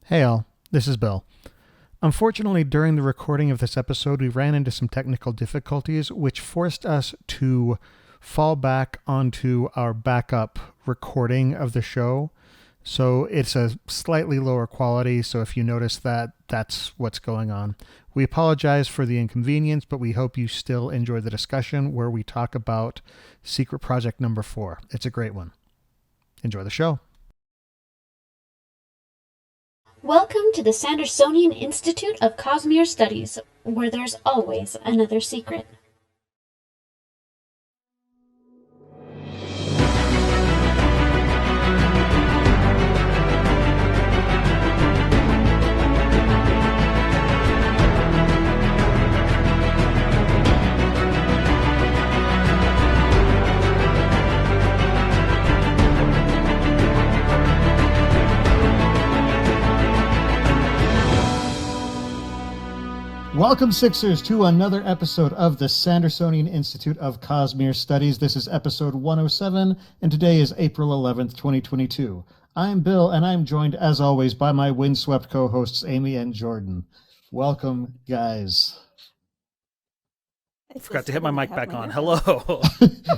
Hey all, this is Bill. Unfortunately, during the recording of this episode, we ran into some technical difficulties, which forced us to fall back onto our backup recording of the show. So it's a slightly lower quality, so if you notice that, that's what's going on. We apologize for the inconvenience, but we hope you still enjoy the discussion where we talk about Secret Project number 4. It's a great one. Enjoy the show. Welcome to the Sandersonian Institute of Cosmere Studies, where there's always another secret. Welcome, Sixers, to another episode of the Sandersonian Institute of Cosmere Studies. This is episode 107, and today is April 11th, 2022. I'm Bill, and I'm joined, as always, by my windswept co-hosts, Amy and Jordan. Welcome, guys. I forgot to hit my mic back on. Hello.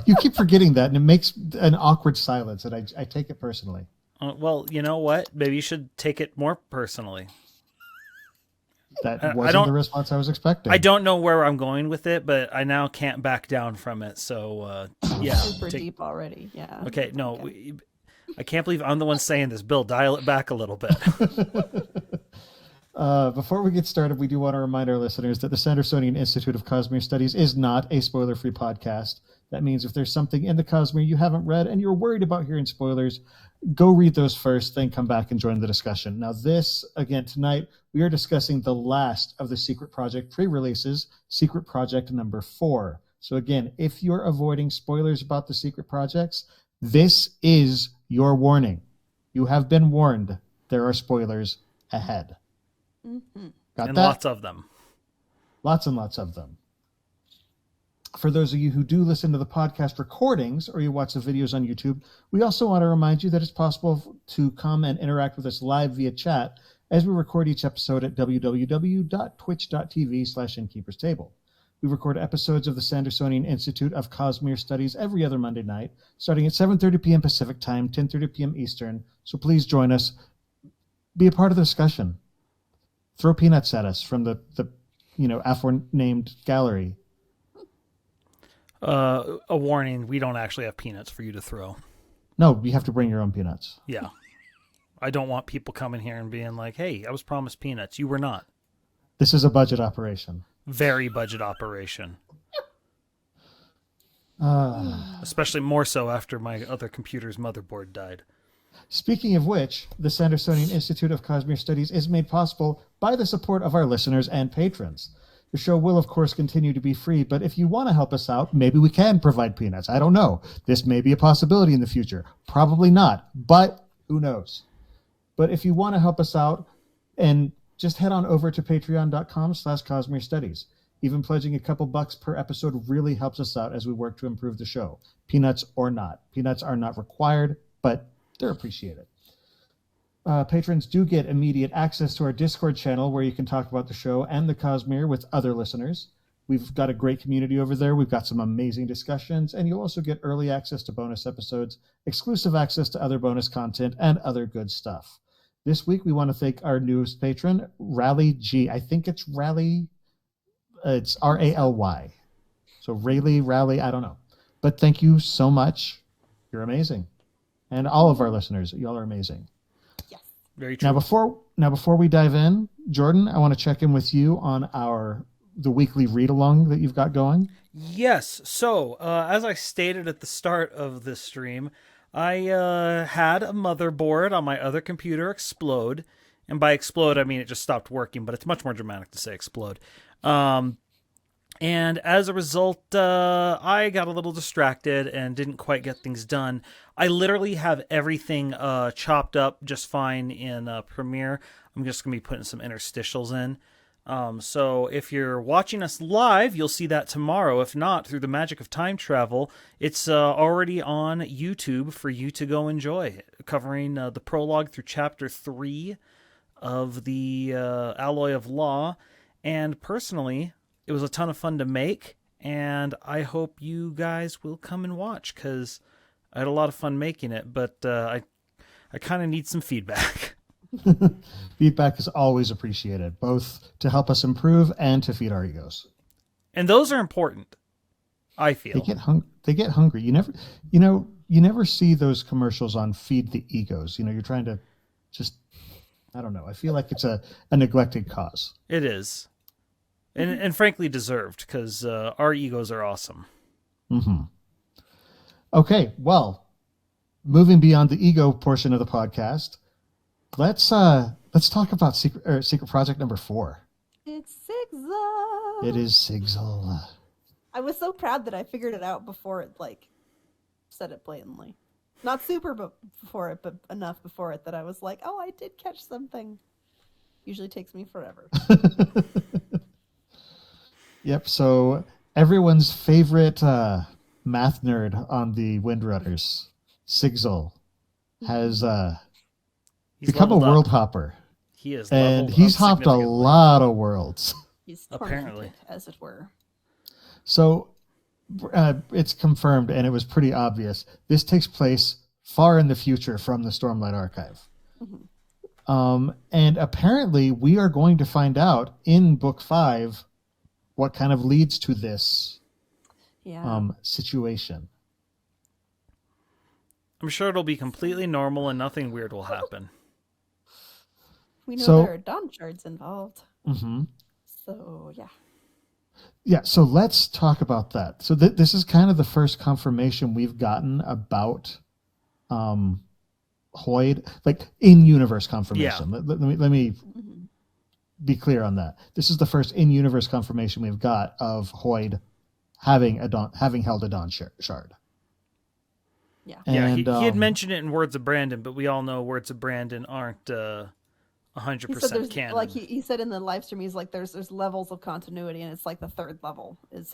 You keep forgetting that, and it makes an awkward silence, and I take it personally. Well, you know what? Maybe you should take it more personally. That wasn't the response I was expecting. I don't know where I'm going with it, but I now can't back down from it. So, yeah. Super deep already, yeah. Okay, no. Okay. I can't believe I'm the one saying this. Bill, dial it back a little bit. Before we get started, we do want to remind our listeners that the Sandersonian Institute of Cosmere Studies is not a spoiler-free podcast. That means if there's something in the Cosmere you haven't read and you're worried about hearing spoilers, go read those first, then come back and join the discussion. Now tonight, we are discussing the last of the Secret Project pre-releases, Secret Project number 4. So again, if you're avoiding spoilers about the Secret Projects, this is your warning. You have been warned. There are spoilers ahead. Mm-hmm. Got and that? Lots of them. Lots and lots of them. For those of you who do listen to the podcast recordings or you watch the videos on YouTube, we also want to remind you that it's possible to come and interact with us live via chat as we record each episode at www.twitch.tv/InKeepersTable. We record episodes of the Sandersonian Institute of Cosmere Studies every other Monday night, starting at 7:30 p.m. Pacific Time, 10:30 p.m. Eastern. So please join us. Be a part of the discussion. Throw peanuts at us from the aforenamed gallery. A warning, we don't actually have peanuts for you to throw. No, you have to bring your own peanuts. Yeah. I don't want people coming here and being like, hey, I was promised peanuts. You were not. This is a budget operation. Very budget operation. Especially more so after my other computer's motherboard died. Speaking of which, the Sandersonian Institute of Cosmere Studies is made possible by the support of our listeners and patrons. The show will, of course, continue to be free, but if you want to help us out, maybe we can provide peanuts. I don't know. This may be a possibility in the future. Probably not, but who knows? But if you want to help us out, and just head on over to patreon.com/Cosmere Studies. Even pledging a couple bucks per episode really helps us out as we work to improve the show. Peanuts or not. Peanuts are not required, but they're appreciated. Patrons do get immediate access to our Discord channel where you can talk about the show and the Cosmere with other listeners. We've got a great community over there. We've got some amazing discussions, and you'll also get early access to bonus episodes, exclusive access to other bonus content, and other good stuff. This week, we want to thank our newest patron, Rally G. I think it's Rally. It's R-A-L-Y. So Rally, I don't know. But thank you so much. You're amazing. And all of our listeners, y'all are amazing. Very true. Now before we dive in, Jordan, I want to check in with you on the weekly read along that you've got going. Yes. So, as I stated at the start of this stream, I had a motherboard on my other computer explode, and by explode I mean it just stopped working, but it's much more dramatic to say explode. And as a result, I got a little distracted and didn't quite get things done. I literally have everything chopped up just fine in Premiere. I'm just going to be putting some interstitials in. So if you're watching us live, you'll see that tomorrow. If not, through the magic of time travel, it's already on YouTube for you to go enjoy, covering the prologue through chapter 3 of the Alloy of Law. And personally, it was a ton of fun to make, and I hope you guys will come and watch, because I had a lot of fun making it, but I kind of need some feedback. Feedback is always appreciated, both to help us improve and to feed our egos. And those are important, I feel. They get hungry. You never see those commercials on Feed the Egos. You're trying to just, I don't know. I feel like it's a neglected cause. It is. And frankly deserved, because our egos are awesome. Mm-hmm. Okay, well, moving beyond the ego portion of the podcast, let's talk about secret project number 4. It's Sigil. It is Sigil. I was so proud that I figured it out before it said it blatantly. Not super before it, but enough before it that I was like, oh, I did catch something. Usually takes me forever. Yep, so everyone's favorite math nerd on the Windrunners, Sigil, has become a world hopper. He is, and he's hopped a lot of worlds. He's apparently, as it were. So it's confirmed, and it was pretty obvious. This takes place far in the future from the Stormlight Archive. Mm-hmm. And apparently we are going to find out in book 5 what kind of leads to this situation. I'm sure it'll be completely normal and nothing weird will happen. We know there are Dawn Shards involved. Mm-hmm. So, yeah. Yeah, so let's talk about that. So this is kind of the first confirmation we've gotten about Hoid, like in-universe confirmation. Yeah. Let me be clear on that. This is the first in-universe confirmation we've got of Hoid having held a Dawn Shard. Yeah, and, he had mentioned it in Words of Brandon, but we all know Words of Brandon aren't 100% canon. Like he said in the live stream, he's like, there's levels of continuity, and it's like the third level is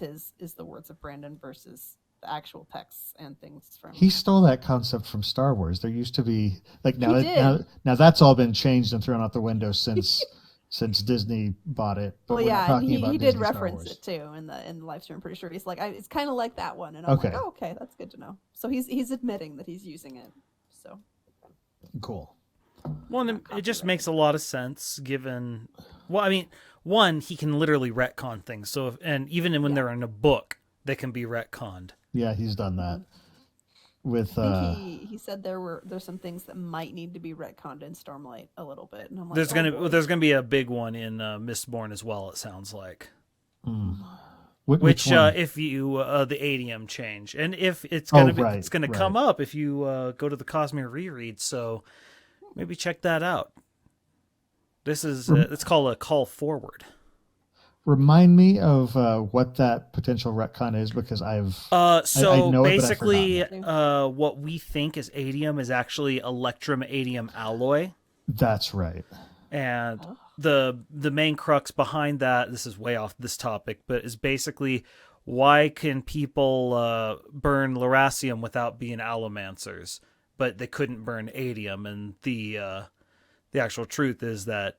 the Words of Brandon versus the actual texts and things from. He stole that concept from Star Wars. There used to be now that's all been changed and thrown out the window since Disney bought it. But he did reference it too in the live stream. I'm pretty sure he's like, it's kind of like that one, and I'm like, oh, okay, that's good to know. So he's admitting that he's using it. So cool. Well, it just makes a lot of sense given. Well, I mean, one, he can literally retcon things. So even when they're in a book, they can be retconned. Yeah, he's done that. With he said there's some things that might need to be retconned in Stormlight a little bit, and I'm like, there's gonna be a big one in Mistborn as well. It sounds like, which if you the ADM change, and if it's gonna come up if you go to the Cosmere reread. So maybe check that out. This is it's called a call forward. Remind me of what that potential retcon is, because I know basically it, but what we think is Adium is actually Electrum Adium alloy. That's right. And the main crux behind that, this is way off this topic, but is basically why can people burn Lerasium without being allomancers, but they couldn't burn Adium? And the actual truth is that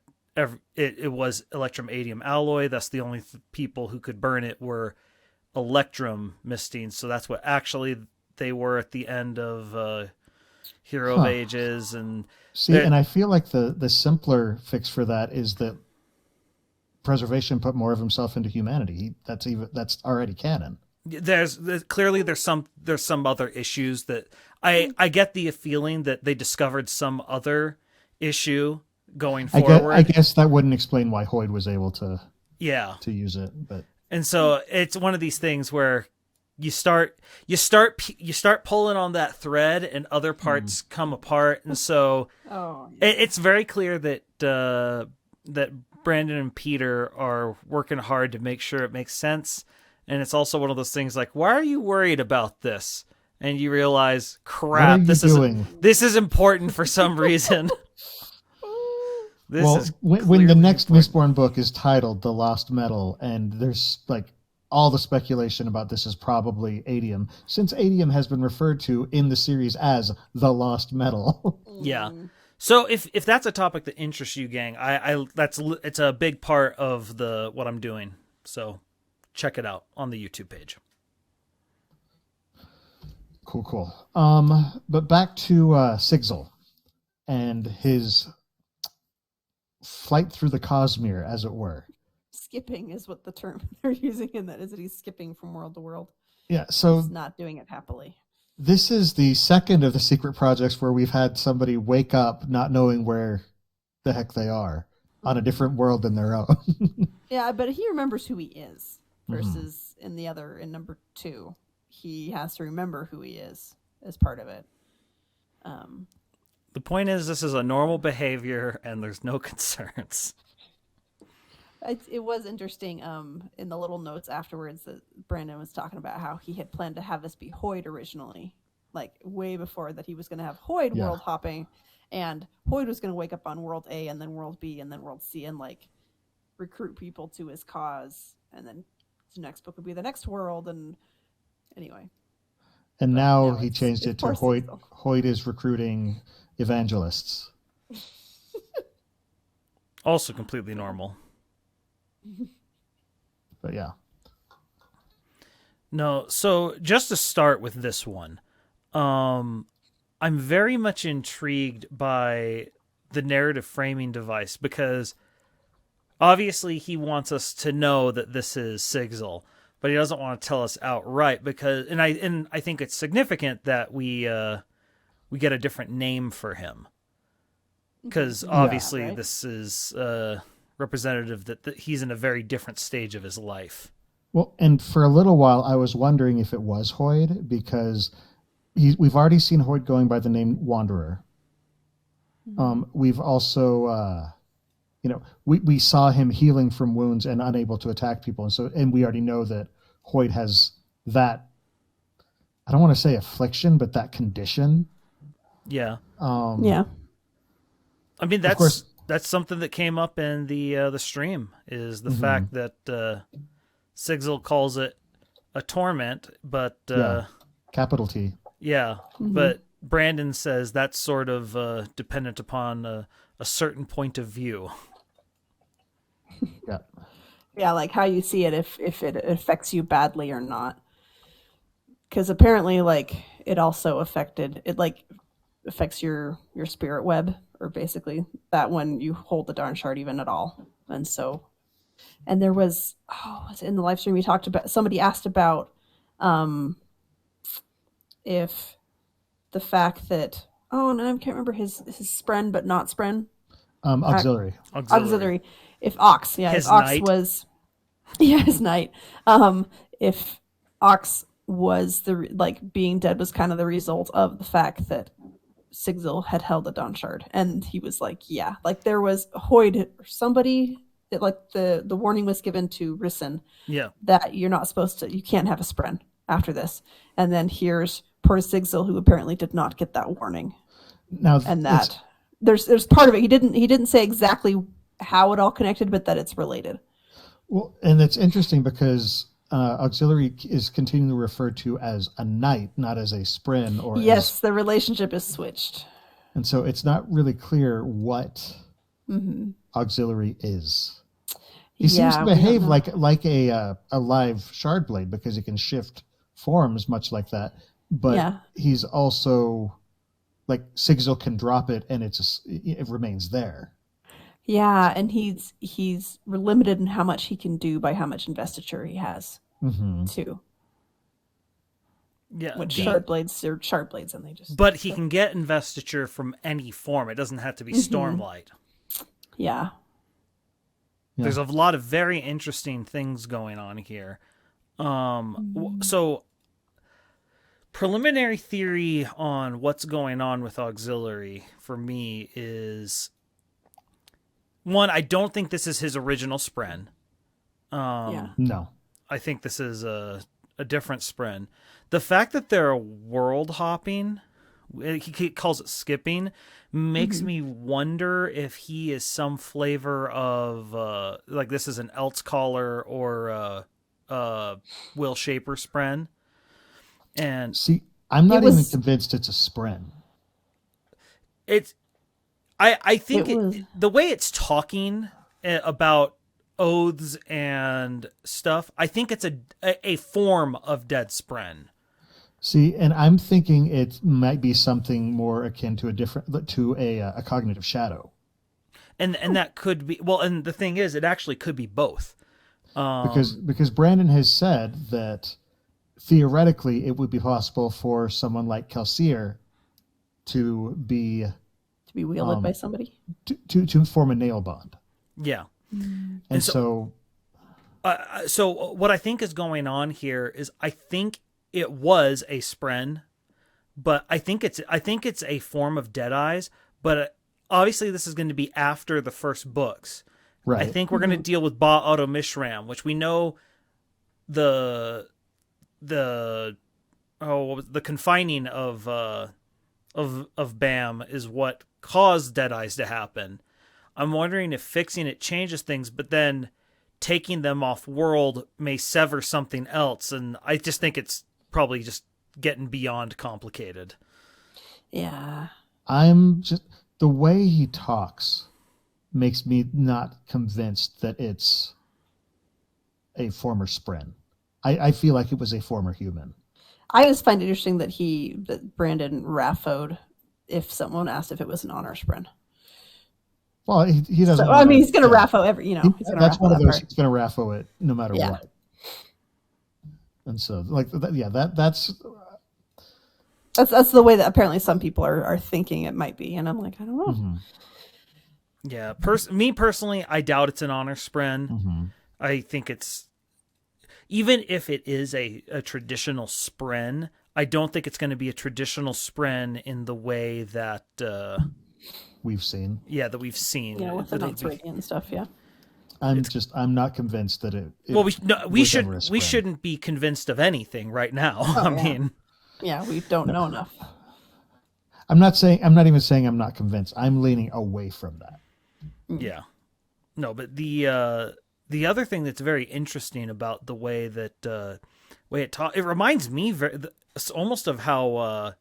it was Electrum Adium alloy. That's the only people who could burn it were Electrum Mystines. So that's what actually they were at the end of Hero of Ages. And and I feel like the simpler fix for that is that Preservation put more of himself into humanity. That's already canon. There's some other issues that I get the feeling that they discovered some other issue going forward. I guess that wouldn't explain why Hoid was able to use it, but and so it's one of these things where you start pulling on that thread and other parts come apart, and so it's very clear that that Brandon and Peter are working hard to make sure it makes sense. And it's also one of those things like, why are you worried about this? And you realize, crap, this is important for some reason. When the next Mistborn book is titled The Lost Metal, and there's like all the speculation about this is probably Adium, since Adium has been referred to in the series as the Lost Metal. Yeah. So if that's a topic that interests you, gang, it's a big part of what I'm doing. So check it out on the YouTube page. Cool. But back to Sigzil and his flight through the Cosmere, as it were. Skipping is what the term they're using in that is that he's skipping from world to world. Yeah, so he's not doing it happily. This is the second of the secret projects where we've had somebody wake up not knowing where the heck they are on a different world than their own. Yeah, but he remembers who he is versus in number 2, he has to remember who he is as part of it. The point is, this is a normal behavior and there's no concerns. It was interesting in the little notes afterwards that Brandon was talking about how he had planned to have this be Hoyd originally, like way before that he was going to have Hoyd world hopping, and Hoyd was going to wake up on world A and then world B and then world C and like recruit people to his cause, and then his next book would be the next world, and anyway. And now he changed it to Hoyd is recruiting evangelists. Also completely normal. But yeah. No, so just to start with this one, I'm very much intrigued by the narrative framing device, because obviously he wants us to know that this is Sigzil, but he doesn't want to tell us outright, because and I think it's significant that we get a different name for him, because obviously this is representative that he's in a very different stage of his life. Well, and for a little while I was wondering if it was Hoyd, because we've already seen Hoyd going by the name Wanderer. We've also we saw him healing from wounds and unable to attack people, and we already know that Hoyd has that, I don't want to say affliction, but that condition. Yeah. Yeah. I mean, that's something that came up in the stream, is the fact that Sigzil calls it a torment, but capital T. Yeah, but Brandon says that's sort of dependent upon a certain point of view. Yeah. Yeah, like how you see it, if it affects you badly or not. Because apparently, like, it also affects your spirit web, or basically that when you hold the darn shard even at all. And there was in the live stream we talked about, somebody asked about if the fact that and I can't remember his spren, but not spren. Auxiliary. If Ox, his if Ox knight. was his knight. If Ox was being dead was kind of the result of the fact that Sigzil had held the Dawn Shard, and he was there was Hoyd or somebody that the warning was given to Risen that you can't have a spren after this, and then here's poor Sigzil, who apparently did not get that warning. Now, and that there's part of it he didn't say exactly how it all connected, but that it's related. Well, and it's interesting because auxiliary is continually referred to as a knight, not as a spren. The relationship is switched, and so it's not really clear what auxiliary is. He seems to behave like a live shard blade, because he can shift forms much like that, but he's also like Sigzil can drop it and it remains there. Yeah, and he's limited in how much he can do by how much investiture he has, too. Yeah, which shard blades are shard blades, and they just. But he can get investiture from any form. It doesn't have to be Stormlight. Yeah. There's a lot of very interesting things going on here. So, preliminary theory on what's going on with auxiliary for me is. One, I don't think this is his original spren. No. I think this is a different spren. The fact that they're world hopping, he calls it skipping, makes me wonder if he is some flavor of, this is an Eltscaller or Will Shaper spren. And see, I'm not even convinced it's a spren. I think It was- the way it's talking about oaths and stuff, I think it's a form of dead spren. See, and I'm thinking it might be something more akin to a cognitive shadow. And that could be, well, and the thing is, it actually could be both. Because Brandon has said that theoretically it would be possible for someone like Kelsier to be wielded by somebody. to form a nail bond. Yeah. And so what I think is going on here is I think it was a spren, but I think it's a form of Deadeyes, but obviously this is going to be after the first books. right. I think we're going to deal with Ba Auto Mishram, which we know the confining of BAM is what caused Deadeyes to happen. I'm wondering if fixing it changes things, but then taking them off world may sever something else, and I just think it's probably just getting beyond complicated. Yeah. I'm just, the way he talks makes me not convinced that it's a former Spren. I feel like it was a former human. I just find it interesting that Brandon raffoed if someone asked if it was an honor spren. Well, he doesn't. So, I mean, he's going to raffo every, he's going to That's raffo one of that those. part. He's going to raffo it no matter Yeah. what. And so, that's That's the way that apparently some people are thinking it might be, and I'm like, I don't know. mhm, Yeah, me personally, I doubt it's an honor spren. mhm. I think it's, even if it is a traditional spren, I don't think it's going to be a traditional spren in the way that We've seen. that we've seen. Yeah, with the It'll Knights be- Radiant and stuff. Yeah. I'm not convinced that it Well, we was ever a we spren. shouldn't be convinced of anything right now. I yeah. mean, Yeah, we don't know enough. I'm not even saying I'm not convinced. I'm leaning away from that. yeah, no, but the other thing that's very interesting about the way that it reminds me it's almost of how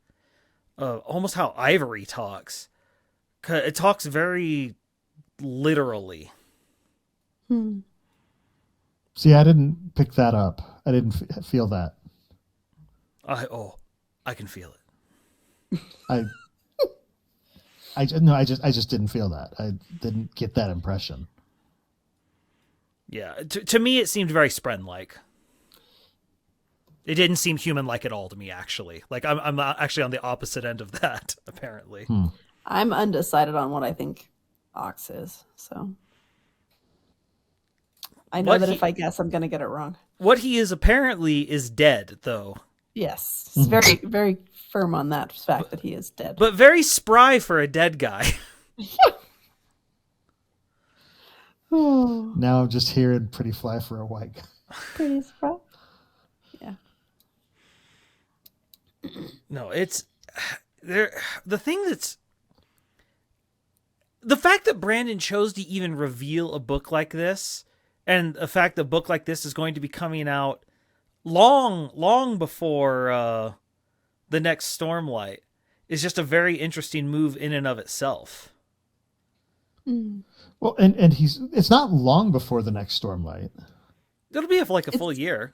almost how Ivory talks. 'Cause it talks very literally. See, I didn't pick that up. I didn't feel that. I can feel it. I just didn't feel that. I didn't get that impression. Yeah, to me it seemed very Spren-like. It didn't seem human-like at all to me, actually. Like I'm actually on the opposite end of that, apparently. I'm undecided on what I think Ox is, so I know that if I guess, I'm going to get it wrong. What he is apparently is dead, though. Yes, it's very, very firm on that fact that he is dead. But very spry for a dead guy. Now I'm just hearing pretty fly for a white guy. Pretty surprised. Yeah. No, it's there. The thing that's the fact that Brandon chose to even reveal a book like this, and the fact that a book like this is going to be coming out long before the next Stormlight is just a very interesting move in and of itself. Well, and it's not long before the next Stormlight. It'll be for like a full year.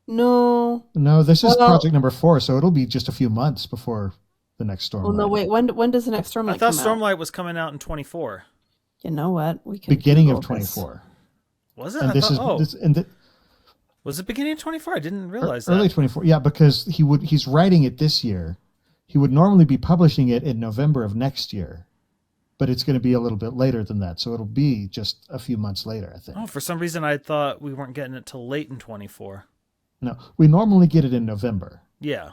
No. No, this is Well- project number 4, so it'll be just a few months before the next Stormlight. Well, no, wait. When does the next Stormlight I thought come out? Stormlight was coming out in 24. You know what? We can Beginning Google of this. 24. Was it? And I this thought, is this, was it beginning of 24? I didn't realize early that. 24. Yeah, because he's writing it this year. He would normally be publishing it in November of next year, but it's going to be a little bit later than that, so it'll be just a few months later, I think. Oh, for some reason I thought we weren't getting it till late in 24. No, we normally get it in November, Yeah.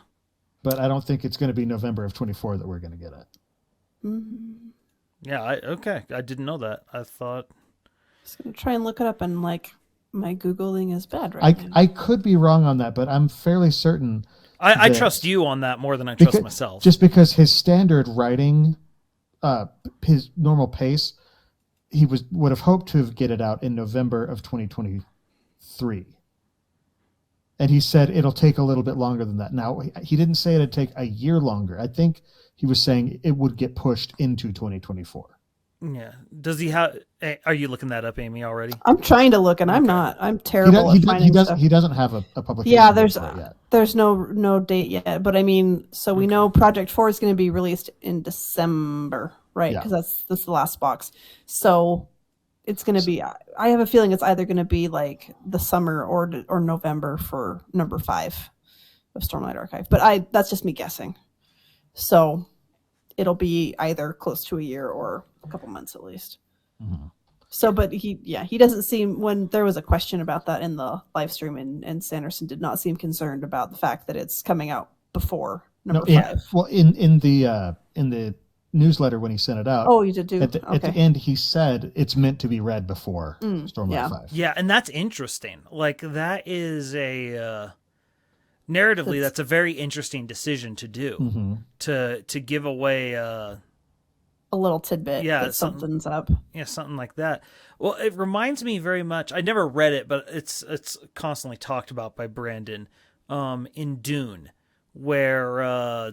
but I don't think it's going to be November of 24 that we're going to get it. Yeah, okay. I didn't know that. I thought... Just gonna try and look it up, and like my Googling is bad right now. I could be wrong on that, but I'm fairly certain. I that- trust you on that more than I trust because- myself. Just because his standard writing, his normal pace, he would have hoped to get it out in November of 2023. And he said it'll take a little bit longer than that. Now, he didn't say it'd take a year longer. I think he was saying it would get pushed into 2024. Yeah. Does he have? Are you looking that up, Amy, already? I'm trying to look, and I'm not. I'm terrible at finding stuff. He doesn't have a publication. Yeah, date for it yet. there's no date yet, but I mean, so we know Project 4 is going to be released in December, right? Because that's the last box. So it's going to be. I have a feeling it's either going to be like the summer or November for number 5 of Stormlight Archive, but that's just me guessing. So it'll be either close to a year or a couple months at least. Mm-hmm. So, but he doesn't seem, when there was a question about that in the live stream, and Sanderson did not seem concerned about the fact that it's coming out before number 5. Yeah. Well, in the newsletter when he sent it out, oh, you did do at the end he said it's meant to be read before Stormlight 5. Yeah, and that's interesting. Like that is a narratively that's a very interesting decision to do, to give away a little tidbit that something's up. Yeah, something like that. Well, it reminds me very much. I never read it, but it's constantly talked about by Brandon in Dune, where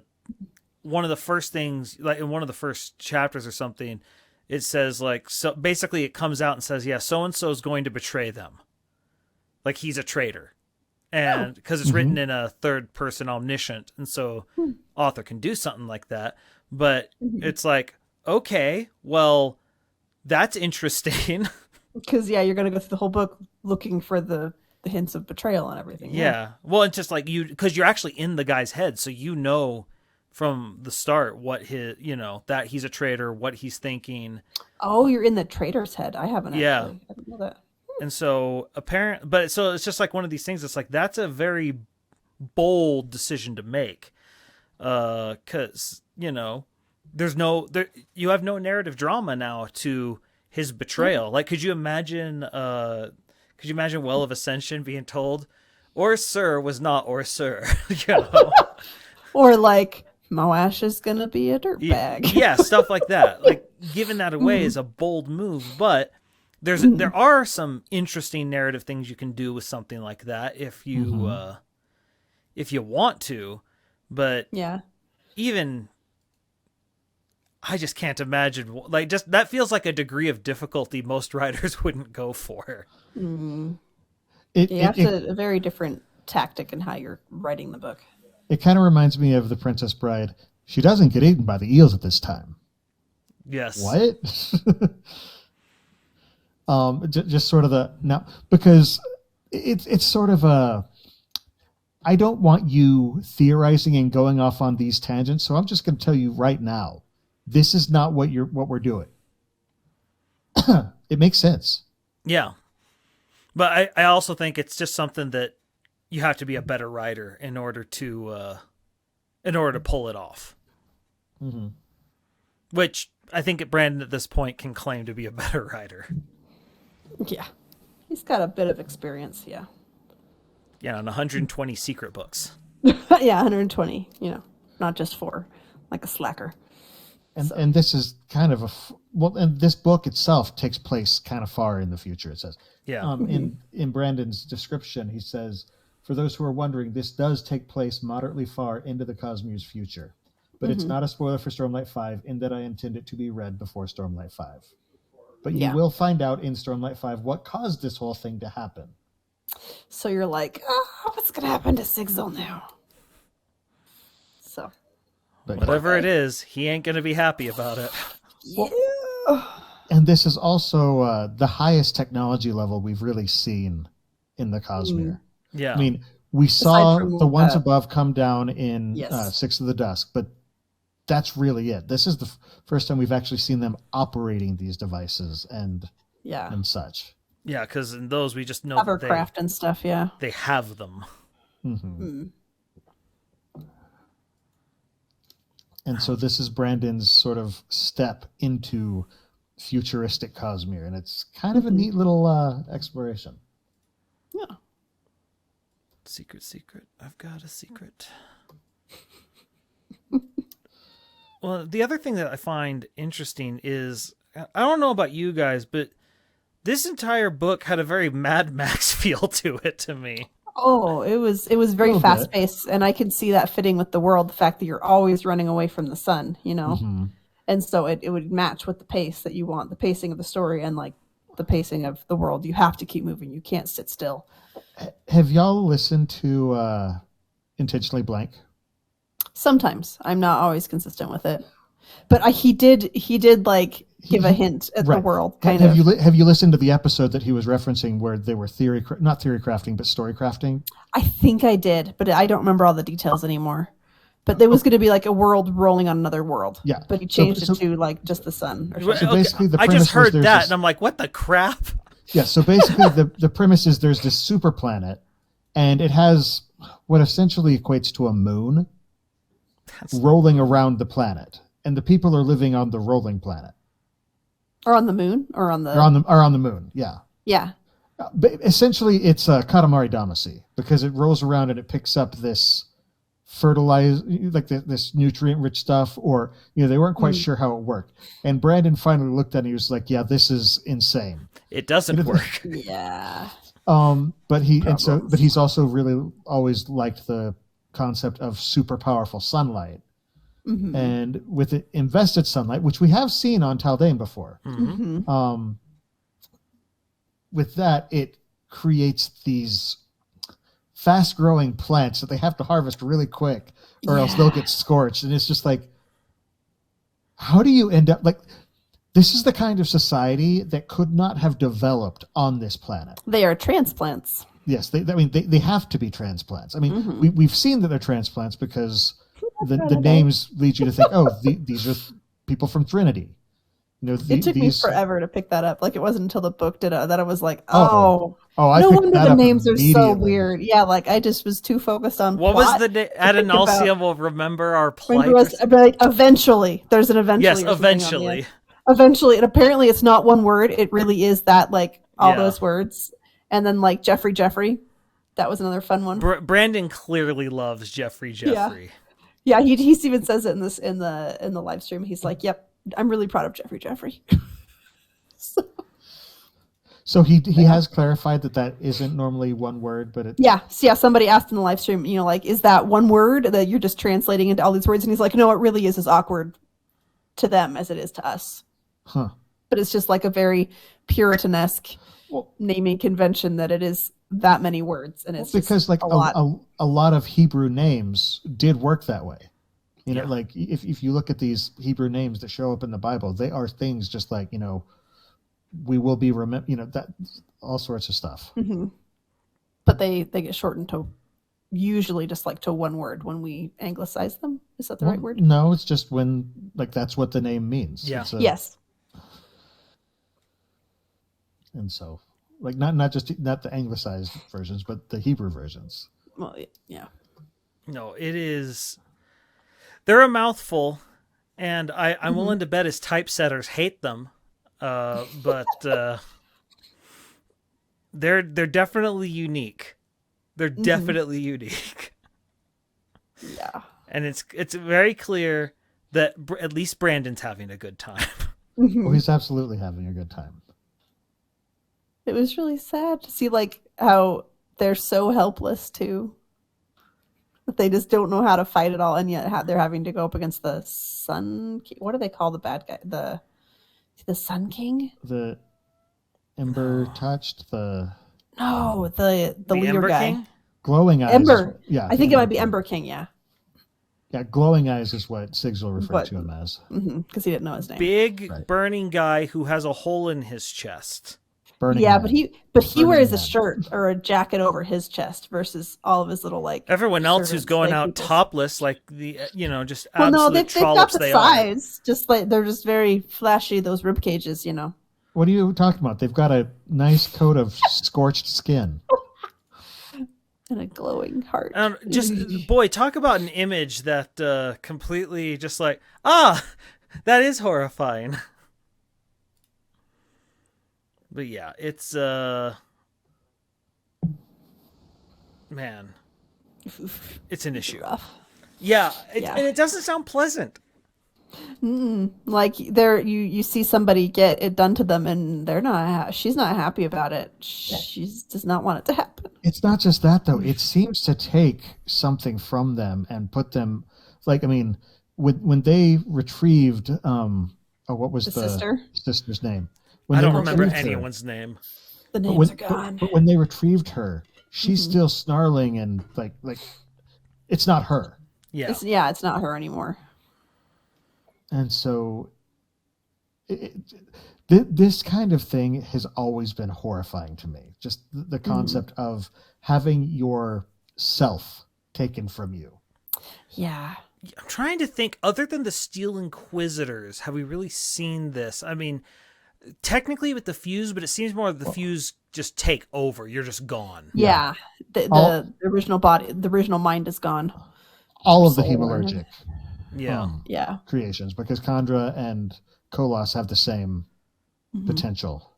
one of the first things, like in one of the first chapters or something, it says like, so basically it comes out and says, yeah, so and so is going to betray them, like he's a traitor. And because it's written in a third person omniscient, and so author can do something like that. But it's like, okay, well, that's interesting. Because you're going to go through the whole book looking for the hints of betrayal and everything. Yeah. Well, it's just like because you're actually in the guy's head, so you know from the start what that he's a traitor, what he's thinking. Oh, you're in the traitor's head. I haven't. Yeah. Actually. I didn't know that. And so so it's just like one of these things. It's like, that's a very bold decision to make. 'Cause, you have no narrative drama now to his betrayal. Like, could you imagine Well of Ascension being told, or Sir was not or Sir, or like, Moash is going to be a dirtbag. Yeah. Stuff like that. Like, giving that away is a bold move, but there are some interesting narrative things you can do with something like that if you want to, but even I just can't imagine, like, just that feels like a degree of difficulty most writers wouldn't go for. It's a very different tactic in how you're writing the book. It kind of reminds me of The Princess Bride. She doesn't get eaten by the eels at this time. Yes. What? Just sort of because it's sort of I don't want you theorizing and going off on these tangents, so I'm just going to tell you right now, this is not what we're doing. It makes sense. Yeah. But I also think it's just something that you have to be a better writer in order to pull it off. Mm-hmm. Which I think Brandon at this point can claim to be a better writer. Yeah. He's got a bit of experience, yeah. Yeah, on 120 secret books. Yeah, 120, not just 4, like a slacker. And this is kind of and this book itself takes place kind of far in the future, it says. Yeah. In Brandon's description, he says, for those who are wondering, this does take place moderately far into the Cosmere's future. But it's not a spoiler for Stormlight 5 in that I intend it to be read before Stormlight 5. But you will find out in Stormlight 5 what caused this whole thing to happen. So you're like, what's going to happen to Sigzil now? So. But whatever it is, he ain't going to be happy about it. Yeah. And this is also the highest technology level we've really seen in the Cosmere. Yeah. I mean, we saw the ones above come down in Six of the Dusk, but that's really it. This is the first time we've actually seen them operating these devices and such. Yeah, because in those we just know hovercraft and stuff. Yeah, they have them. Mm-hmm. And so this is Brandon's sort of step into futuristic Cosmere, and it's kind of a neat little exploration. Yeah. Secret. I've got a secret. Well, the other thing that I find interesting is, I don't know about you guys, but this entire book had a very Mad Max feel to it to me. Oh, it was very fast paced, and I can see that fitting with the world. The fact that you're always running away from the sun, and And so it would match with the pace that you want, the pacing of the story and like the pacing of the world. You have to keep moving. You can't sit still. Have y'all listened to Intentionally Blank? Sometimes. I'm not always consistent with it. But he did like give a hint at the world. Have you listened to the episode that he was referencing where they were not theory crafting, but story crafting? I think I did, but I don't remember all the details anymore. But there was going to be like a world rolling on another world. Yeah. But he changed it to like just the sun. Or so basically, the I premise just heard was that, and I'm like, what the crap? Yeah. So basically, the premise is there's this super planet, and it has what essentially equates to a moon rolling around the planet, and the people are living on the rolling planet. Or on the moon, or on the moon. Yeah. Yeah. But essentially, it's a Katamari Damacy because it rolls around and it picks up this this nutrient-rich stuff, or they weren't quite sure how it worked. And Brandon finally looked at it and he was like, "Yeah, this is insane. It doesn't work." Yeah. But he's also really always liked the concept of super powerful sunlight. Mm-hmm. And with it invested sunlight, which we have seen on Taldane before, with that, it creates these fast-growing plants that they have to harvest really quick, or else they'll get scorched. And it's just like, how do you end up like? This is the kind of society that could not have developed on this planet. They are transplants. Yes, they have to be transplants. I mean, we've seen that they're transplants because the names lead you to think, these are people from Trinity. It took me forever to pick that up. Like, it wasn't until the book did it that I was like, I no wonder the names are so weird. Yeah, like I just was too focused on what plot. Was the Adonalcia will remember our plight? Like, eventually. There's an eventually. Yes, eventually. Eventually, and apparently it's not one word. It really is that, like, all those words. And then, like, Jeffrey. That was another fun one. Brandon clearly loves Jeffrey. Yeah, he even says it in the live stream. He's like, "Yep, I'm really proud of Jeffrey." So he has clarified that isn't normally one word, but somebody asked in the live stream, like, is that one word that you're just translating into all these words? And he's like, no, it really is as awkward to them as it is to us. Huh. But it's just like a very Puritanesque naming convention that it is that many words, and it's because like a lot of Hebrew names did work that way. Like if you look at these Hebrew names that show up in the Bible, they are things just like we will be that all sorts of stuff. Mm-hmm. But they get shortened to usually just like to one word when we anglicize them. Is that the right word? No, it's just when like that's what the name means. Yeah. Yes. And so, like, not the anglicized versions, but the Hebrew versions. Well, yeah. No, it is. They're a mouthful, and I'm willing to bet his typesetters hate them. But they're definitely unique. They're definitely unique. Yeah. And it's very clear that at least Brandon's having a good time. Oh, he's absolutely having a good time. It was really sad to see like how they're so helpless too. That they just don't know how to fight at all, and yet they're having to go up against the Sun King. What do they call the bad guy? The Sun King? The Ember touched the leader Ember guy. King? Glowing eyes. Ember. I think it might be Ember King. Yeah. Yeah, glowing eyes is what SICS will refer to him as. Because he didn't know his name. Big burning guy who has a hole in his chest. Burning yeah, Man. but he wears a shirt or a jacket over his chest versus all of his little like. Everyone else who's going out topless, like the just absolute no, they've got the they size. Just like they're just very flashy. Those rib cages, What are you talking about? They've got a nice coat of scorched skin. And a glowing heart. Boy, talk about an image that completely just like, that is horrifying. But yeah, it's man, it's an issue. Rough. Yeah, and it doesn't sound pleasant. Like you see somebody get it done to them, and they're not. She's not happy about it. She does not want it to happen. It's not just that though. It seems to take something from them and put them. Like, I mean, when they retrieved what was the sister's name? I don't remember anyone's name. The names are gone. But when they retrieved her, she's still snarling and like it's not her. Yeah. It's not her anymore. And so this kind of thing has always been horrifying to me. Just the concept of having your self taken from you. Yeah. I'm trying to think, other than the Steel Inquisitors, have we really seen this? I mean, technically with the fuse, but it seems more the fuse just take over. You're just gone. Yeah. The original body, the original mind is gone. All of the hemalurgic creations, because Khandra and Kolos have the same potential.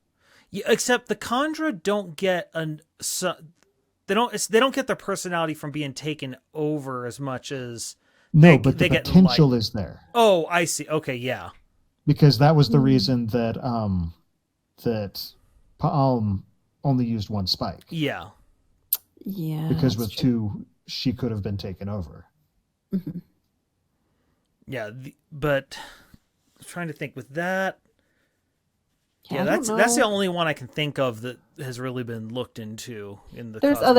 Yeah, except the Khandra don't get they don't get their personality from being taken over as much as but the potential is there. Oh, I see. Okay, yeah. Because that was the reason that that Pa'alm only used one spike. Yeah. Yeah. Because with two, she could have been taken over. Mm-hmm. Yeah, but I'm trying to think with that. Yeah, that's the only one I can think of that has really been looked into in the. There's a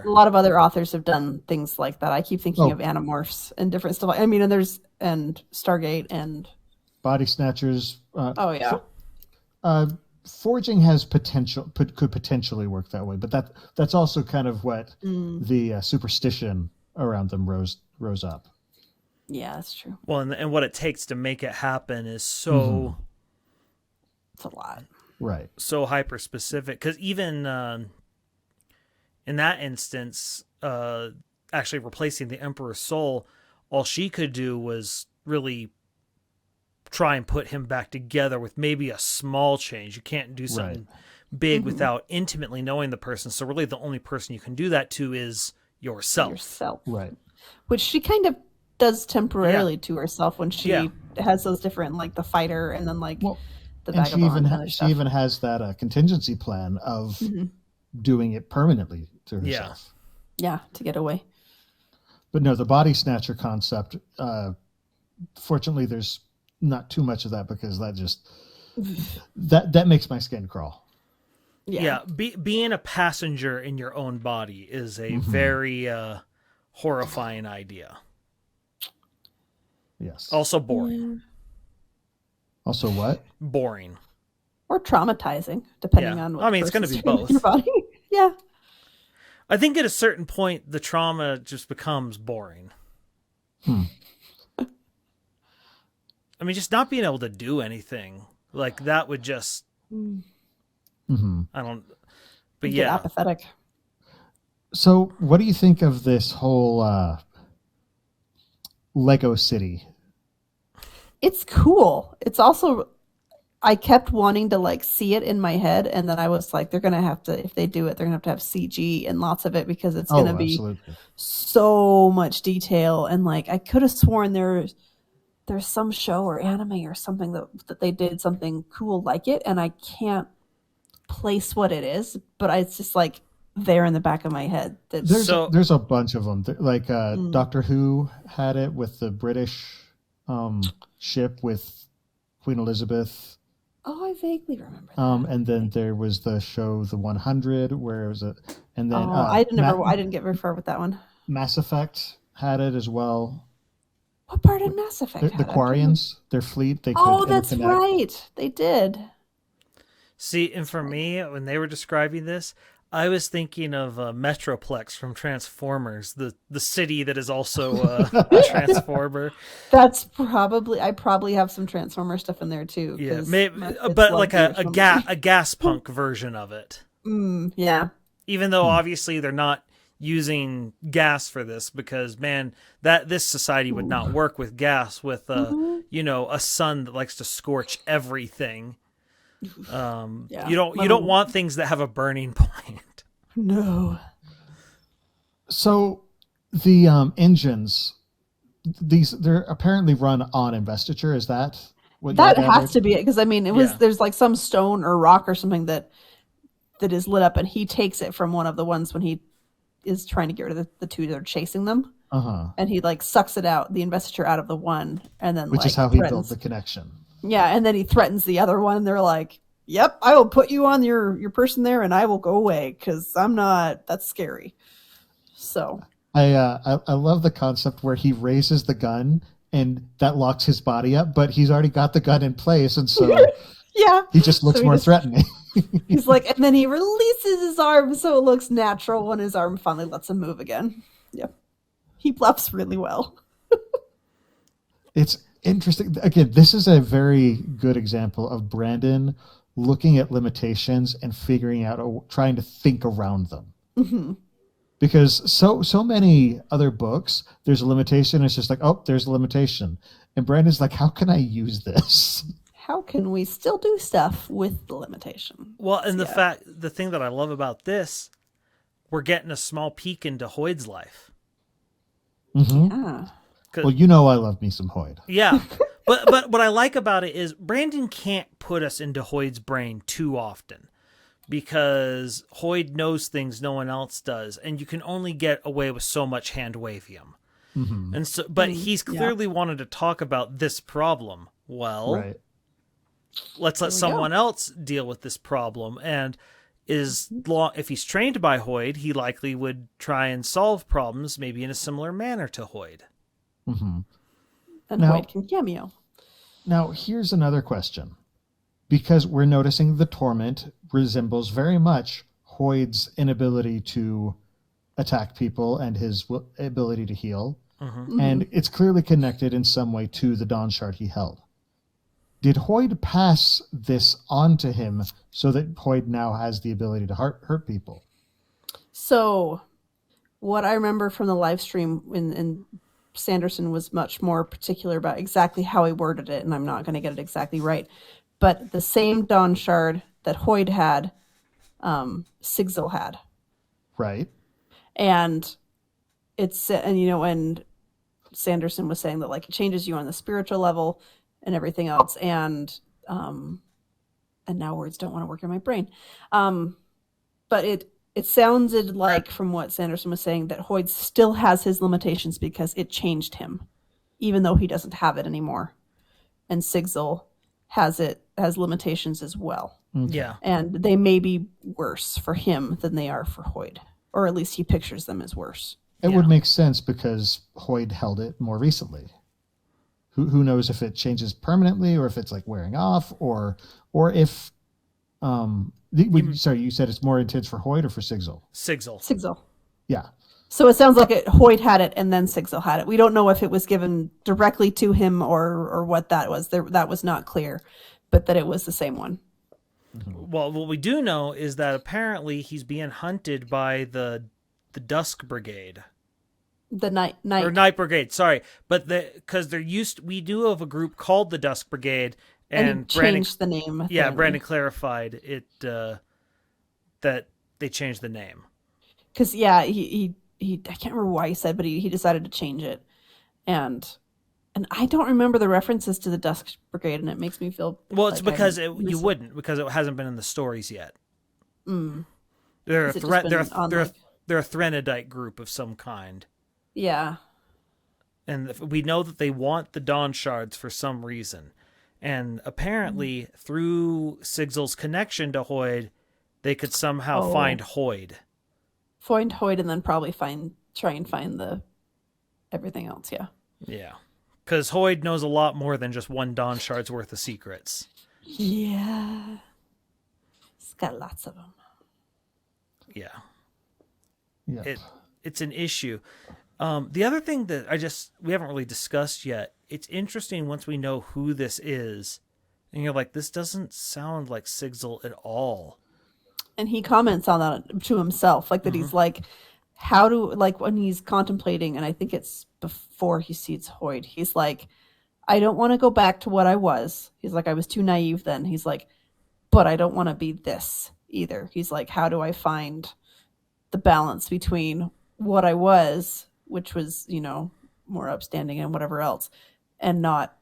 lot of other authors have done things like that. I keep thinking of Animorphs and different stuff. I mean, and Stargate and Body Snatchers. Forging has potential, could potentially work that way, but that's also kind of what the superstition around them rose up. Yeah, that's true. Well, and what it takes to make it happen is so. It's a lot. Right. So hyper specific, because even in that instance, actually replacing the Emperor's soul, all she could do was really try and put him back together with maybe a small change. You can't do something big without intimately knowing the person. So really the only person you can do that to is yourself. Right. Which she kind of does temporarily to herself when she has those different, like the fighter and then the vagabond. She even has that contingency plan of doing it permanently to herself. Yeah, to get away. But no, the body snatcher concept, fortunately there's not too much of that, because that just that makes my skin crawl. Yeah, being a passenger in your own body is a very horrifying idea. Yes. Also boring. Yeah. Also what? Boring. Or traumatizing, depending on what it's going to be both. Your body. Yeah. I think at a certain point, the trauma just becomes boring. I mean, just not being able to do anything like that would just, I don't, but Get apathetic. So what do you think of this whole Lego City? It's cool. It's also, I kept wanting to see it in my head, and then I was like, they're gonna have to, if they do it, they're gonna have to have CG and lots of it, because it's gonna be so much detail. And I could have sworn there's some show or anime or something that they did something cool like it, and I can't place what it is, but it's just there in the back of my head. There's a bunch of them. Doctor Who had it with the British ship with Queen Elizabeth. Oh, I vaguely remember that. And then there was the show The 100, where it was and then I didn't get very far with that one. Mass Effect had it as well. What part in Mass Effect? The Quarians, their fleet. That's right. They did. See, and for me, when they were describing this, I was thinking of Metroplex from Transformers, the city that is also a Transformer. That's I probably have some Transformer stuff in there too. Yeah, maybe, but a gas punk version of it. Yeah. Even though obviously they're not using gas for this, because this society would not work with gas with a sun that likes to scorch everything. You don't want things that have a burning point. No. So the engines, they're apparently run on investiture. Is that what that has to be it? Because there's some stone or rock or something that is lit up, and he takes it from one of the ones when he is trying to get rid of the two that are chasing them. and he like sucks it out, the investiture out of the one, and then which like is how he threatens. built the connection. Yeah, and then he threatens the other one. And they're like, "Yep, I will put you on your person there, and I will go away because I'm not. That's scary." So I love the concept where he raises the gun and that locks his body up, but he's already got the gun in place, and so yeah, he just looks more threatening. He's like, and then he releases his arm so it looks natural when his arm finally lets him move again. Yep, he bluffs really well. It's interesting. Again, this is a very good example of Brandon looking at limitations and figuring out, trying to think around them. Mm-hmm. Because so many other books, there's a limitation. It's just like, oh, there's a limitation. And Brandon's like, how can I use this? How can we still do stuff with the limitation? Well, and the thing that I love about this, we're getting a small peek into Hoyd's life. Mm-hmm. Yeah. Well, you know I love me some Hoyd. Yeah. But what I like about it is Brandon can't put us into Hoyd's brain too often because Hoyd knows things no one else does, and you can only get away with so much hand-wavium. Mm-hmm. And so, but he's clearly wanted to talk about this problem. Well, right. Let's let someone else deal with this problem. And if he's trained by Hoyd, he likely would try and solve problems maybe in a similar manner to Hoyd. Mm-hmm. And Hoyd can cameo. Now, here's another question. Because we're noticing the torment resembles very much Hoyd's inability to attack people and his ability to heal. Mm-hmm. And it's clearly connected in some way to the Dawn Shard he held. Did Hoyd pass this on to him so that Hoyd now has the ability to hurt people? So, what I remember from the live stream, and Sanderson was much more particular about exactly how he worded it, and I'm not going to get it exactly right. But the same Dawn Shard that Hoyd had, Sigzil had. Right. And and Sanderson was saying that like it changes you on the spiritual level and everything else, and now words don't want to work in my brain. But it sounded like, from what Sanderson was saying, that Hoyd still has his limitations because it changed him, even though he doesn't have it anymore. And Sigzil has limitations as well. Okay. Yeah. And they may be worse for him than they are for Hoyd. Or at least he pictures them as worse. It would make sense because Hoyd held it more recently. Who knows if it changes permanently or if it's like wearing off or if sorry, you said it's more intense for Hoyd or for Sigzil? Sigzil. Yeah. So it sounds like Hoyd had it and then Sigzil had it. We don't know if it was given directly to him or what that was. That was not clear, but that it was the same one. Mm-hmm. Well, what we do know is that apparently he's being hunted by the Dusk Brigade. The night Brigade, sorry, but because we do have a group called the Dusk Brigade, and Brandon changed the name. Yeah, apparently. Brandon clarified it that they changed the name because he I can't remember why he said, but he decided to change it, and I don't remember the references to the Dusk Brigade, and it makes me feel it's because you wouldn't, because it hasn't been in the stories yet. They're a they're a Threnodite group of some kind. Yeah. And we know that they want the Dawn Shards for some reason. And apparently, through Sigzil's connection to Hoyd, they could somehow find Hoyd. Find Hoyd and then probably try and find the everything else, yeah. Yeah. Because Hoyd knows a lot more than just one Dawn Shard's worth of secrets. Yeah. He's got lots of them. Yeah. Yep. It's an issue. The other thing that we haven't really discussed yet, it's interesting once we know who this is, and you're like, this doesn't sound like Sigzil at all. And he comments on that to himself, like that he's like, when he's contemplating, and I think it's before he sees Hoyd, he's like, I don't want to go back to what I was. He's like, I was too naive then. He's like, but I don't want to be this either. He's like, how do I find the balance between what I was, which was, more upstanding and whatever else, and not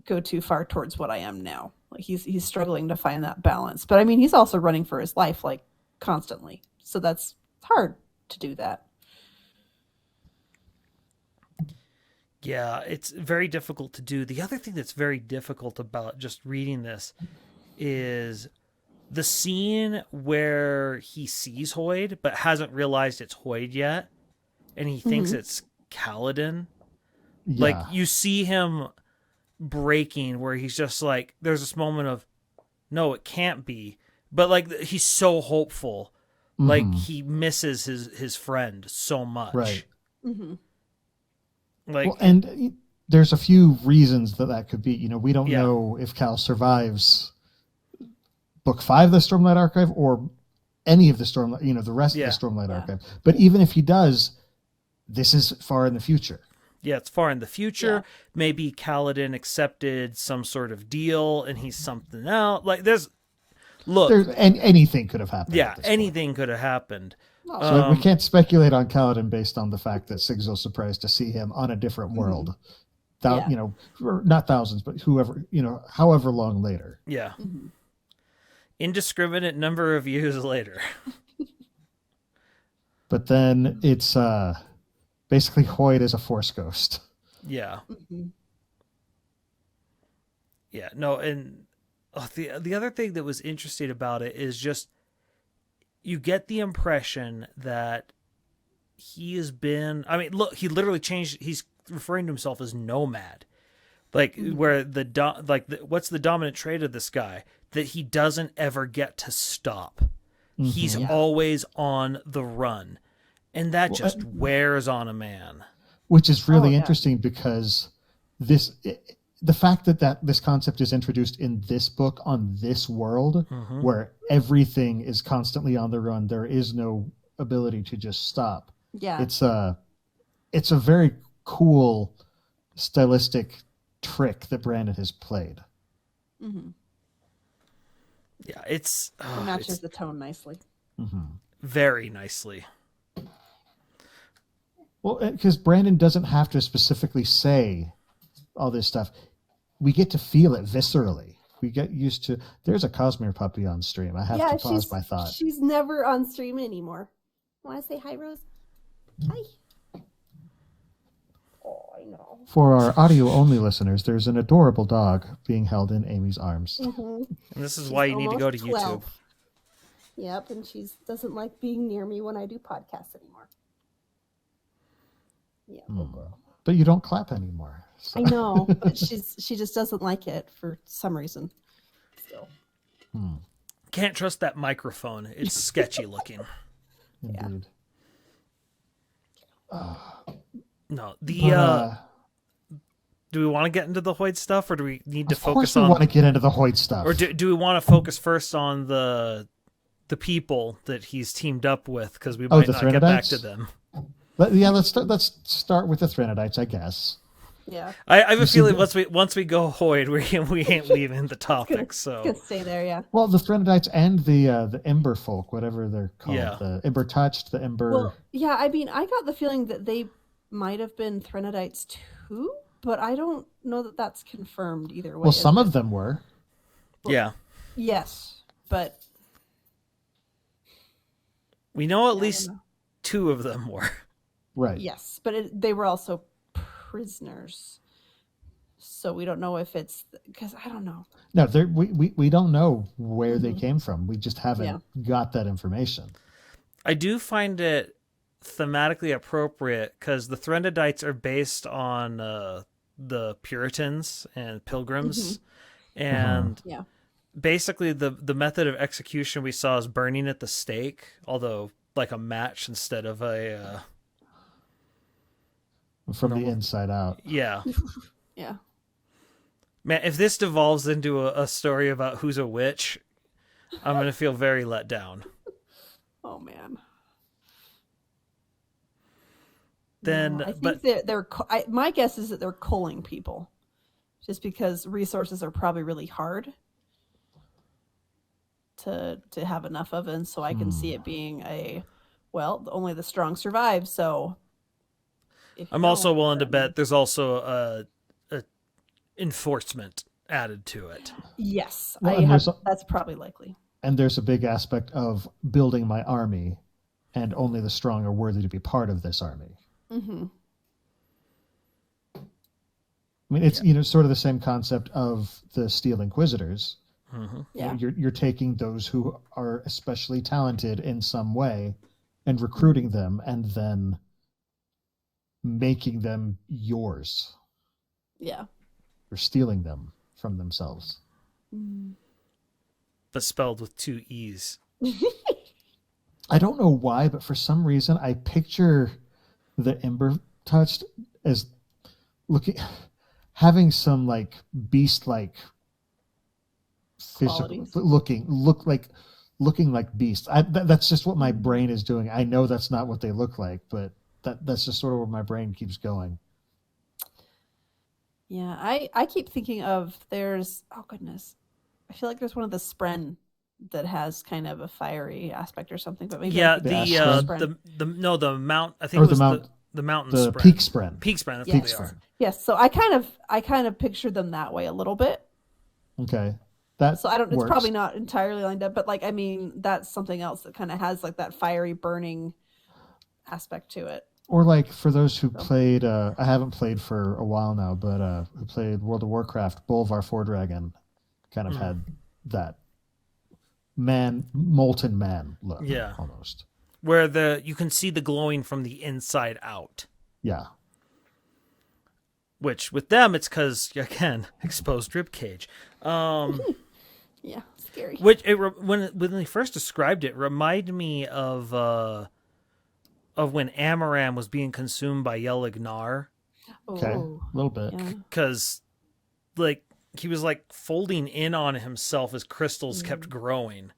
go too far towards what I am now. Like he's struggling to find that balance. But I mean, he's also running for his life, like constantly. So that's hard to do that. Yeah, it's very difficult to do. The other thing that's very difficult about just reading this is the scene where he sees Hoyd but hasn't realized it's Hoyd yet, and he thinks it's Kaladin. Like, Yeah. you see him breaking where he's just like, there's this moment of, no, it can't be. But, like, he's so hopeful. Like, he misses his friend so much. Right. Like, Well, and there's a few reasons that could be. You know, we don't Yeah. know if Cal survives book 5 of the Stormlight Archive or any of the Stormlight, you know, the rest Yeah. of the Stormlight Archive. But even if he does, this is far in the future. yeah, it's far in the future. Yeah. Maybe Kaladin accepted some sort of deal and he's something else. Like, look, And anything could have happened. yeah, at this point. anything could have happened. So we can't speculate on Kaladin based on the fact that Sigil's surprised to see him on a different world. Yeah. You know, or not thousands, but whoever, you know, however long later. Yeah. Indiscriminate number of years later. But then it's basically Hoyd as a Force ghost. Yeah. Yeah, no, and the other thing that was interesting about it is just you get the impression that he has been, I mean, look, he literally changed, he's referring to himself as nomad. Like, where what's the dominant trait of this guy? That he doesn't ever get to stop. He's always on the run. And that just wears on a man. Which is really yeah. interesting because the fact that this concept is introduced in this book on this world where everything is constantly on the run, there is no ability to just stop. Yeah. It's a very cool stylistic trick that Brandon has played. Yeah, it matches the tone nicely. very nicely. Well, because Brandon doesn't have to specifically say all this stuff. We get to feel it viscerally. We get used to. There's a Cosmere puppy on stream. I have to pause my thought. She's never on stream anymore. Want to say hi, Rose? Hi. Oh, I know. For our audio-only listeners, there's an adorable dog being held in Amy's arms. And this is why you need to go to Almost YouTube. 12. Yep, and she doesn't like being near me when I do podcasts anymore. Yeah, little girl. But you don't clap anymore. So. I know, but she just doesn't like it for some reason. Still. Can't trust that microphone. It's sketchy looking. Indeed. No, But, do we want to get into the Hoyd stuff, or do we need to of course focus we on? want to get into the Hoyd stuff. Or do we want to focus first on the people that he's teamed up with, because we might the not get back Threnodites? to them. Let's start with the Threnodites, I guess. Yeah. I have a feeling once we go Hoyd, we ain't leaving the topic. So Gonna stay there, yeah. Well, the Threnodites and the Ember folk, whatever they're called, Yeah. the Ember Touched, the Ember. Well, yeah, I mean, I got the feeling that they might have been Threnodites too, but I don't know that that's confirmed either way. Well, some is of them were. yeah, it? Yes, but we know at I least don't know. 2 of them were. Right. Yes, but they were also prisoners. So we don't know if it's because I don't know. No, we don't know where they came from. We just haven't got that information. I do find it thematically appropriate because the Threnodites are based on the Puritans and Pilgrims, and Yeah. basically the method of execution we saw is burning at the stake, although like a match instead of a From the inside out. yeah. Yeah. Man, if this devolves into a story about who's a witch, I'm gonna feel very let down. Oh man. Then, No, I think but they're my guess is that they're culling people, just because resources are probably really hard to have enough of, and so I can see it being only the strong survive. So if I'm you also don't, willing to then- bet there's also a enforcement added to it. Yes, Well, and that's probably likely. And there's a big aspect of building my army, and only the strong are worthy to be part of this army. Mm-hmm. I mean, it's sort of the same concept of the Steel Inquisitors. Mm-hmm. Yeah. You're taking those who are especially talented in some way and recruiting them and then making them yours. Yeah. Or stealing them from themselves. But spelled with 2 E's. I don't know why, but for some reason I picture the Ember touched as having some like beast-like physical looking like beasts. That's just what my brain is doing. I know that's not what they look like, but that's just sort of where my brain keeps going. Yeah, I keep thinking of there's oh goodness, I feel like there's one of the Spren that has kind of a fiery aspect or something, but maybe Yeah, the mount. I think it was the mountain. The Spren. Peak Spren. Peak Spren. That's Yes. what they are. Yes, so I kind of pictured them that way a little bit. Okay, that So I don't. It's works. probably not entirely lined up, but like I mean, that's something else that kind of has like that fiery burning aspect to it. Or like for those who played, I haven't played for a while now, but who played World of Warcraft, Bolvar Fordragon kind of had that molten man look. Yeah. Almost. Where you can see the glowing from the inside out. Yeah. Which with them, it's because again, exposed rib cage. Yeah, scary. Which when they first described it, reminded me of when Amaram was being consumed by Yelignar. Okay. Oh, A little bit. yeah. Because like he was like folding in on himself as crystals kept growing.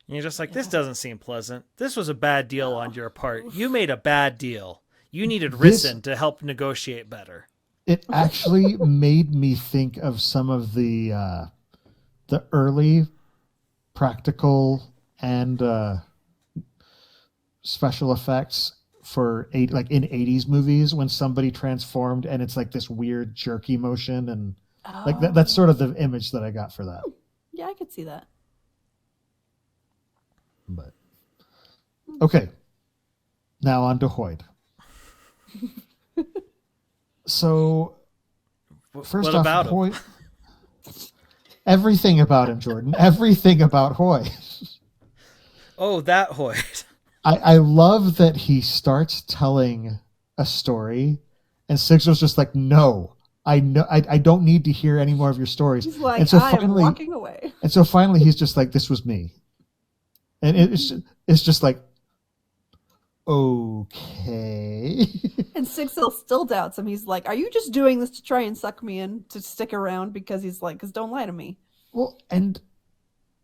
And you're just like, this doesn't seem pleasant. This was a bad deal on your part. You made a bad deal. You needed Risen to help negotiate better. It actually made me think of some of the early practical and special effects for in 80s movies when somebody transformed and it's like this weird jerky motion and like that's sort of the image that I got for that. Yeah, I could see that. But okay, now on to Hoyd. So first what off, about him? Hoyd. Everything about him, Jordan. Everything about Hoyd. Oh, that Hoyd. I love that he starts telling a story, and Sigil's just like, "No, I know. I don't need to hear any more of your stories." He's like, and so I'm walking away. And so finally, he's just like, "This was me," and it's just like, okay. And Sigil still doubts him. He's like, "Are you just doing this to try and suck me in to stick around?" Because he's like, "Cause don't lie to me." Well, and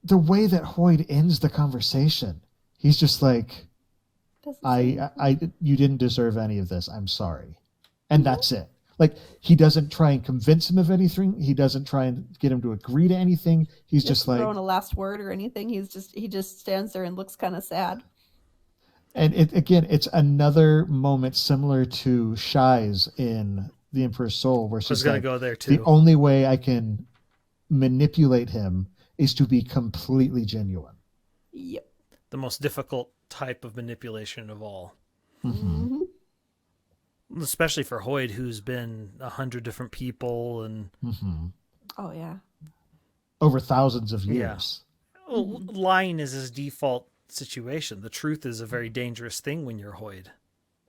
the way that Hoyd ends the conversation, he's just like, you didn't deserve any of this. I'm sorry. And that's it. Like, he doesn't try and convince him of anything. He doesn't try and get him to agree to anything. He's just like throwing a last word or anything. He just stands there and looks kind of sad. And it's another moment similar to Shy's in The Emperor's Soul, where she's going to go there too. The only way I can manipulate him is to be completely genuine. Yep. The most difficult type of manipulation of all. Mm-hmm. Especially for Hoyd, who's been 100 different people and Oh yeah, over thousands of years. Yeah. Well, lying is his default situation. The truth is a very dangerous thing when you're Hoyd.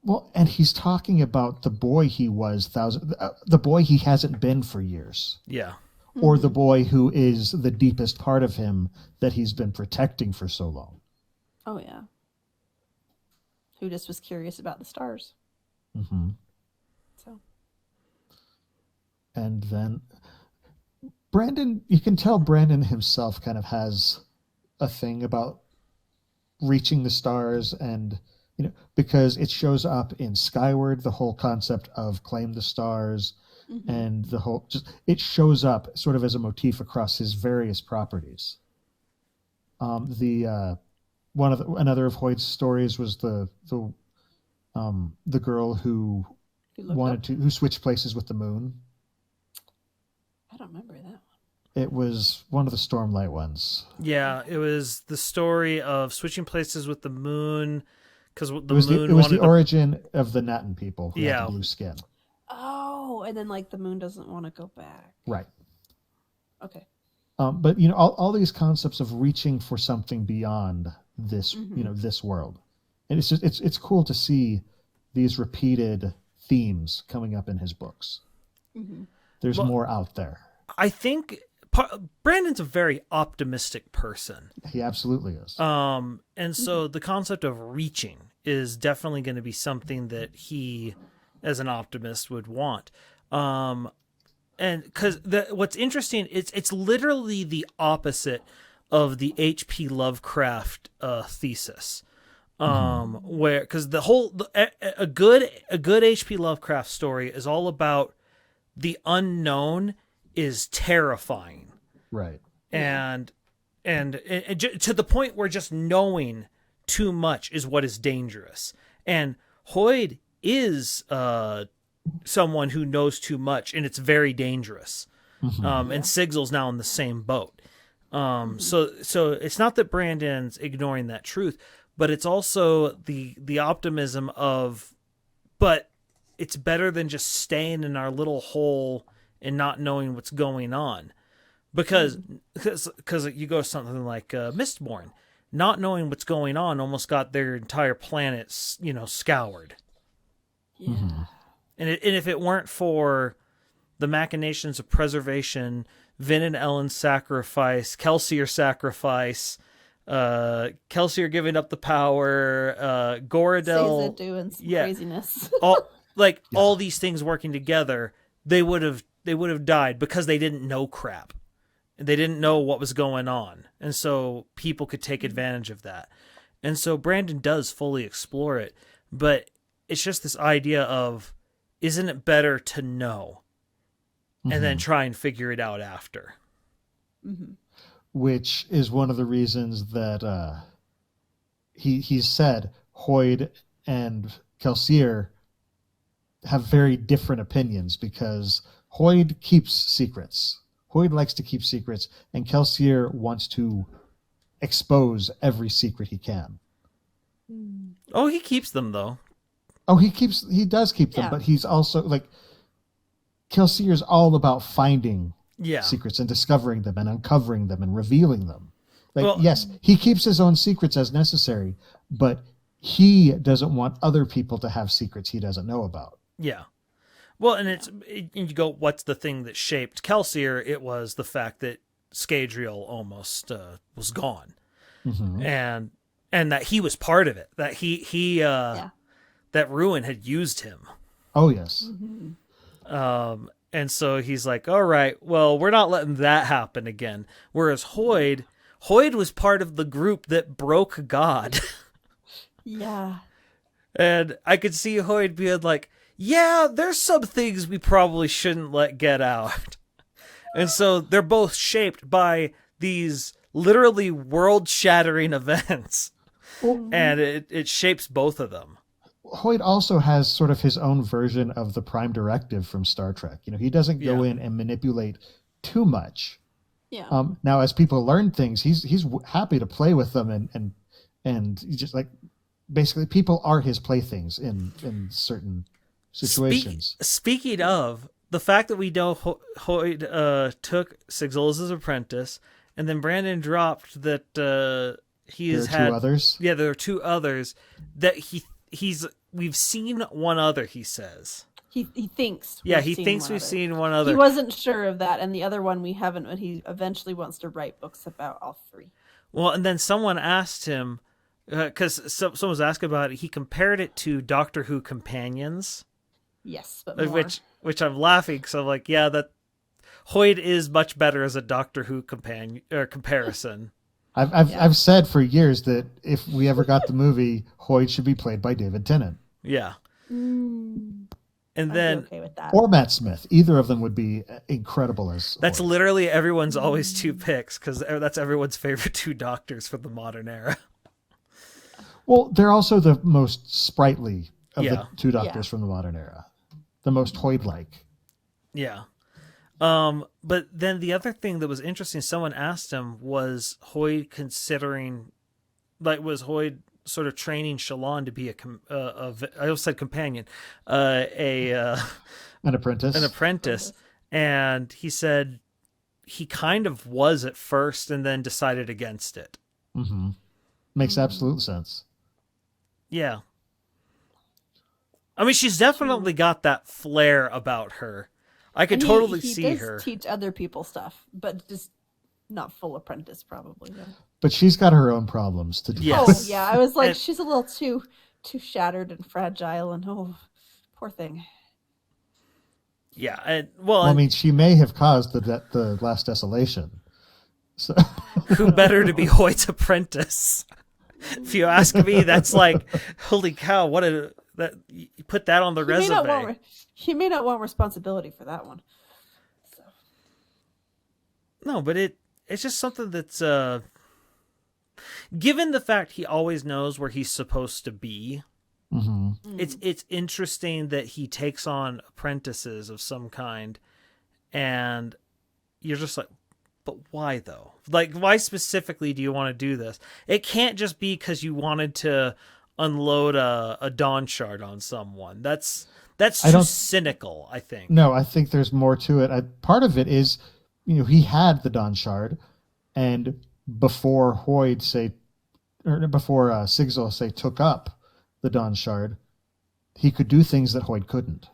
Well, and he's talking about the boy he was the boy he hasn't been for years. Yeah. Or the boy who is the deepest part of him that he's been protecting for so long. Oh yeah. Who just was curious about the stars. Mm-hmm. So. And then Brandon, you can tell Brandon himself kind of has a thing about reaching the stars and, because it shows up in Skyward, the whole concept of claim the stars and the whole, it shows up sort of as a motif across his various properties. Another of Hoyd's stories was the girl who who switched places with the moon. I don't remember that one. It was one of the Stormlight ones. Yeah, it was the story of switching places with the moon because It was the origin of the Natin people who had the blue skin. Oh, and then like the moon doesn't want to go back. Right. Okay. But all these concepts of reaching for something beyond this, this world, and it's cool to see these repeated themes coming up in his books. There's more out there. I think Brandon's a very optimistic person. He absolutely is. And so the concept of reaching is definitely going to be something that he, as an optimist, would want. And because what's interesting, it's literally the opposite of the H.P. Lovecraft thesis, where because a good H.P. Lovecraft story is all about the unknown is terrifying, right? And to the point where just knowing too much is what is dangerous. And Hoid is someone who knows too much, and it's very dangerous. And Sigil's now in the same boat. So it's not that Brandon's ignoring that truth, but it's also the optimism of, but it's better than just staying in our little hole and not knowing what's going on. Because you go to something like Mistborn, not knowing what's going on almost got their entire planet, scoured. Yeah. And if it weren't for the machinations of preservation, Vin and Ellen's sacrifice, Kelsier sacrifice, Kelsier giving up the power, Goradel Seiza doing some craziness. all these things working together, they would have died because they didn't know crap. They didn't know what was going on. And so people could take advantage of that. And so Brandon does fully explore it, but it's just this idea of, isn't it better to know and then try and figure it out after? Which is one of the reasons that he's said Hoid and Kelsier have very different opinions, because Hoid keeps secrets. Hoid likes to keep secrets, and Kelsier wants to expose every secret he can. Oh, he keeps them though. Oh, he does keep them, but he's also like, Kelsier's all about finding secrets and discovering them and uncovering them and revealing them. Yes, he keeps his own secrets as necessary, but he doesn't want other people to have secrets he doesn't know about. Yeah. Well, and you go, what's the thing that shaped Kelsier? It was the fact that Scadrial almost was gone, and that he was part of it. That he that Ruin had used him. Oh yes. And so he's like, all right, well, we're not letting that happen again. Whereas Hoid was part of the group that broke God. Yeah. And I could see Hoid being like, yeah, there's some things we probably shouldn't let get out. And so they're both shaped by these literally world-shattering events. And it shapes both of them. Hoid also has sort of his own version of the Prime Directive from Star Trek. He doesn't go in and manipulate too much. Yeah. Now, as people learn things, he's happy to play with them, and just like, basically people are his playthings in certain situations. Speaking of, the fact that we know Hoid took Sigil as his apprentice, and then Brandon dropped that he's had two others. Yeah, there are two others that we've seen one other, he says. He thinks. He thinks we've seen one other. He wasn't sure of that, and the other one we haven't, but he eventually wants to write books about all three. Well, and then someone asked him, because someone was asking about it, he compared it to Doctor Who Companions. Yes, but more. Which I'm laughing, because I'm like, yeah, that Hoid is much better as a Doctor Who comparison. I've said for years that if we ever got the movie, Hoid should be played by David Tennant. Yeah. And then okay with that. Or Matt Smith. Either of them would be incredible as That's Hoid. literally everyone's always two picks, because that's everyone's favorite two doctors for the modern era. Well, they're also the most sprightly of the two doctors Yeah. from the modern era. The most Hoid-like. Yeah. But then the other thing that was interesting, someone asked him, was Hoid considering, was Hoid sort of training Shallan to be I almost said companion, an apprentice. And he said he kind of was at first and then decided against it. Mm-hmm. Makes absolute sense. Yeah. I mean, she's definitely got that flair about her. I could totally see her. He does teach other people stuff, but just not full apprentice, probably. Yeah. But she's got her own problems to deal with. Yes. Oh, yeah. I was like, she's a little too shattered and fragile, and poor thing. Yeah. I mean, she may have caused the last desolation. So. Who better to be Hoyt's apprentice? If you ask me, that's like, holy cow! You put that on the resume. He may not want responsibility for that one. So. No, but it's just something that's given the fact he always knows where he's supposed to be. Mm-hmm. It's interesting that he takes on apprentices of some kind, and you're just like, but why though? Like, why specifically do you want to do this? It can't just be because you wanted to unload a Dawn Shard on someone. That's too cynical, I think. No, I think there's more to it. Part of it is, he had the Dawn Shard, and before Sigil took up the Dawn Shard, he could do things that Hoyd couldn't.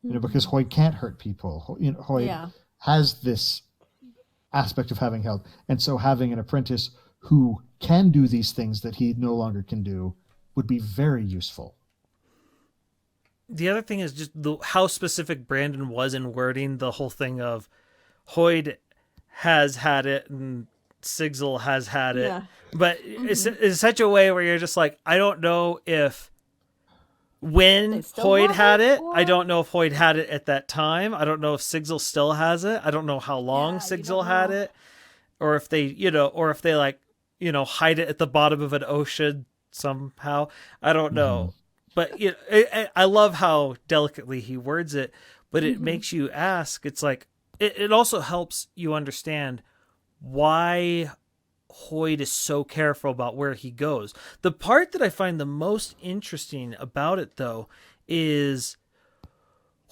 Because Hoyd can't hurt people. Hoyd has this aspect of having help, and so having an apprentice who can do these things that he no longer can do would be very useful. The other thing is just how specific Brandon was in wording the whole thing of Hoyd has had it and Sigil has had it, but it's in such a way where you're just like, I don't know if when Hoyd had it, I don't know if Hoyd had it at that time. I don't know if Sigil still has it. I don't know how long Sigil had it, or if they, hide it at the bottom of an ocean somehow. I don't know. But I love how delicately he words it, but it makes you ask. It's like, it also helps you understand why Hoyd is so careful about where he goes. The part that I find the most interesting about it, though, is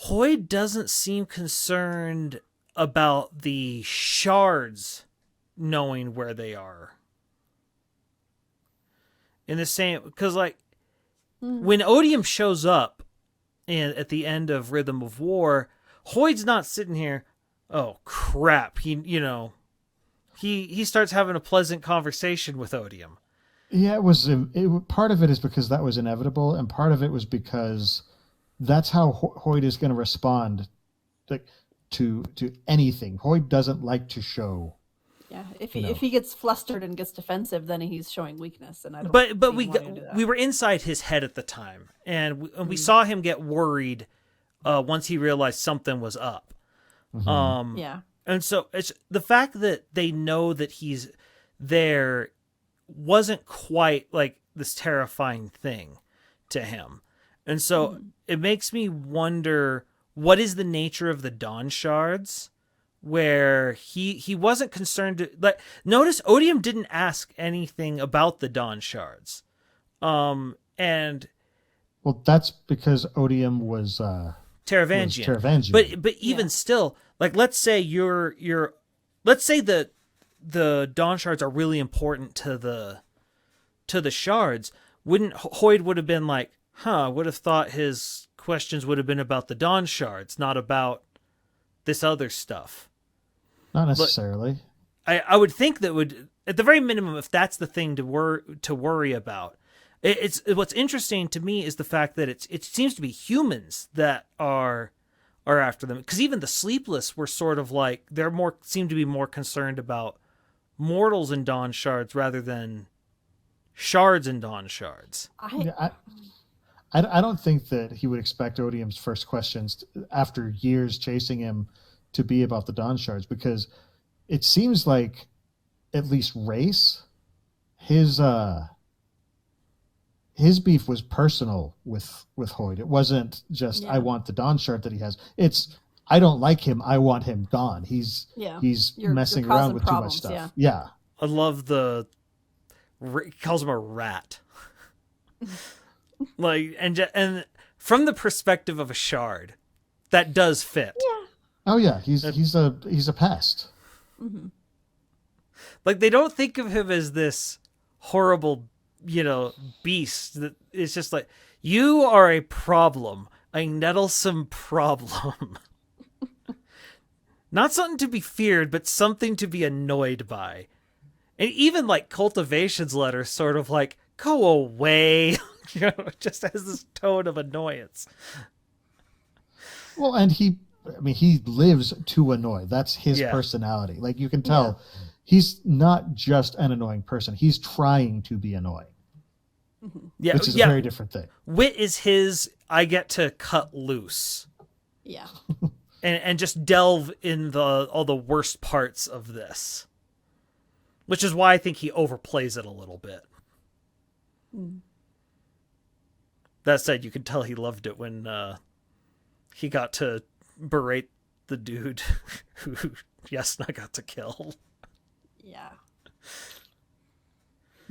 Hoyd doesn't seem concerned about the shards knowing where they are. In the same, because when Odium shows up at the end of Rhythm of War, Hoyd's not sitting here, oh crap, he starts having a pleasant conversation with Odium. Yeah, part of it is because that was inevitable, and part of it was because that's how Hoyd is going to respond to anything. Hoyd doesn't like to show. Yeah, if he gets flustered and gets defensive, then he's showing weakness, and I don't. But we were inside his head at the time, and we saw him get worried once he realized something was up. Mm-hmm. And so it's the fact that they know that he's there wasn't quite like this terrifying thing to him, and so it makes me wonder what is the nature of the Dawn Shards. Where he wasn't concerned notice Odium didn't ask anything about the Dawn Shards. And well, that's because Odium was Taravangian. But even still, let's say let's say that the Dawn Shards are really important to the shards. Wouldn't Hoyd would have been like, I would have thought his questions would have been about the Dawn Shards, not about this other stuff. Not necessarily. But I would think that would, at the very minimum, if that's the thing to worry about, it's what's interesting to me is the fact that it seems to be humans that are after them, because even the Sleepless were sort of like seem to be more concerned about mortals and Dawn Shards rather than shards and Dawn Shards. I don't think that he would expect Odium's first questions after years chasing him to be about the Dawn Shards, because it seems like at least Race, his beef was personal with Hoyd. It wasn't just I want the Dawn Shard that he has. It's I don't like him. I want him gone. He's messing around with too much stuff. Yeah. I love the he calls him a rat. Like, and from the perspective of a shard, that does fit. Yeah. Oh yeah, he's a pest. Mm-hmm. Like, they don't think of him as this horrible, beast. That it's just like, you are a problem, a nettlesome problem. Not something to be feared, but something to be annoyed by. And even like Cultivation's letter sort of like, go away, just has this tone of annoyance. Well, and he lives to annoy. That's his personality. Like, you can tell he's not just an annoying person. He's trying to be annoying. Yeah, which is a very different thing. Wit is his, I get to cut loose. Yeah. And just delve in all the worst parts of this. Which is why I think he overplays it a little bit. Mm. That said, you could tell he loved it when he got to berate the dude who Yasna got to kill. Yeah.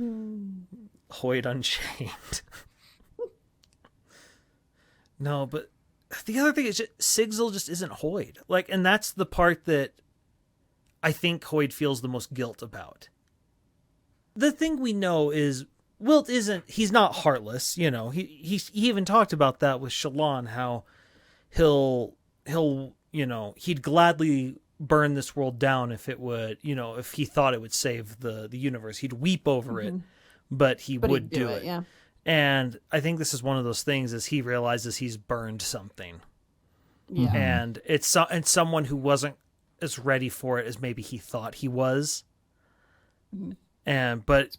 Hoyd Unchained. No, but the other thing is Sigzil just isn't Hoyd. Like, and that's the part that I think Hoyd feels the most guilt about. The thing we know is Wilt he's not heartless, He even talked about that with Shallan, how he'll he'd gladly burn this world down if it would, if he thought it would save the universe. He'd weep over it, but he would do it. Yeah. And I think this is one of those things as he realizes he's burned something. Yeah. And it's someone who wasn't as ready for it as maybe he thought he was. But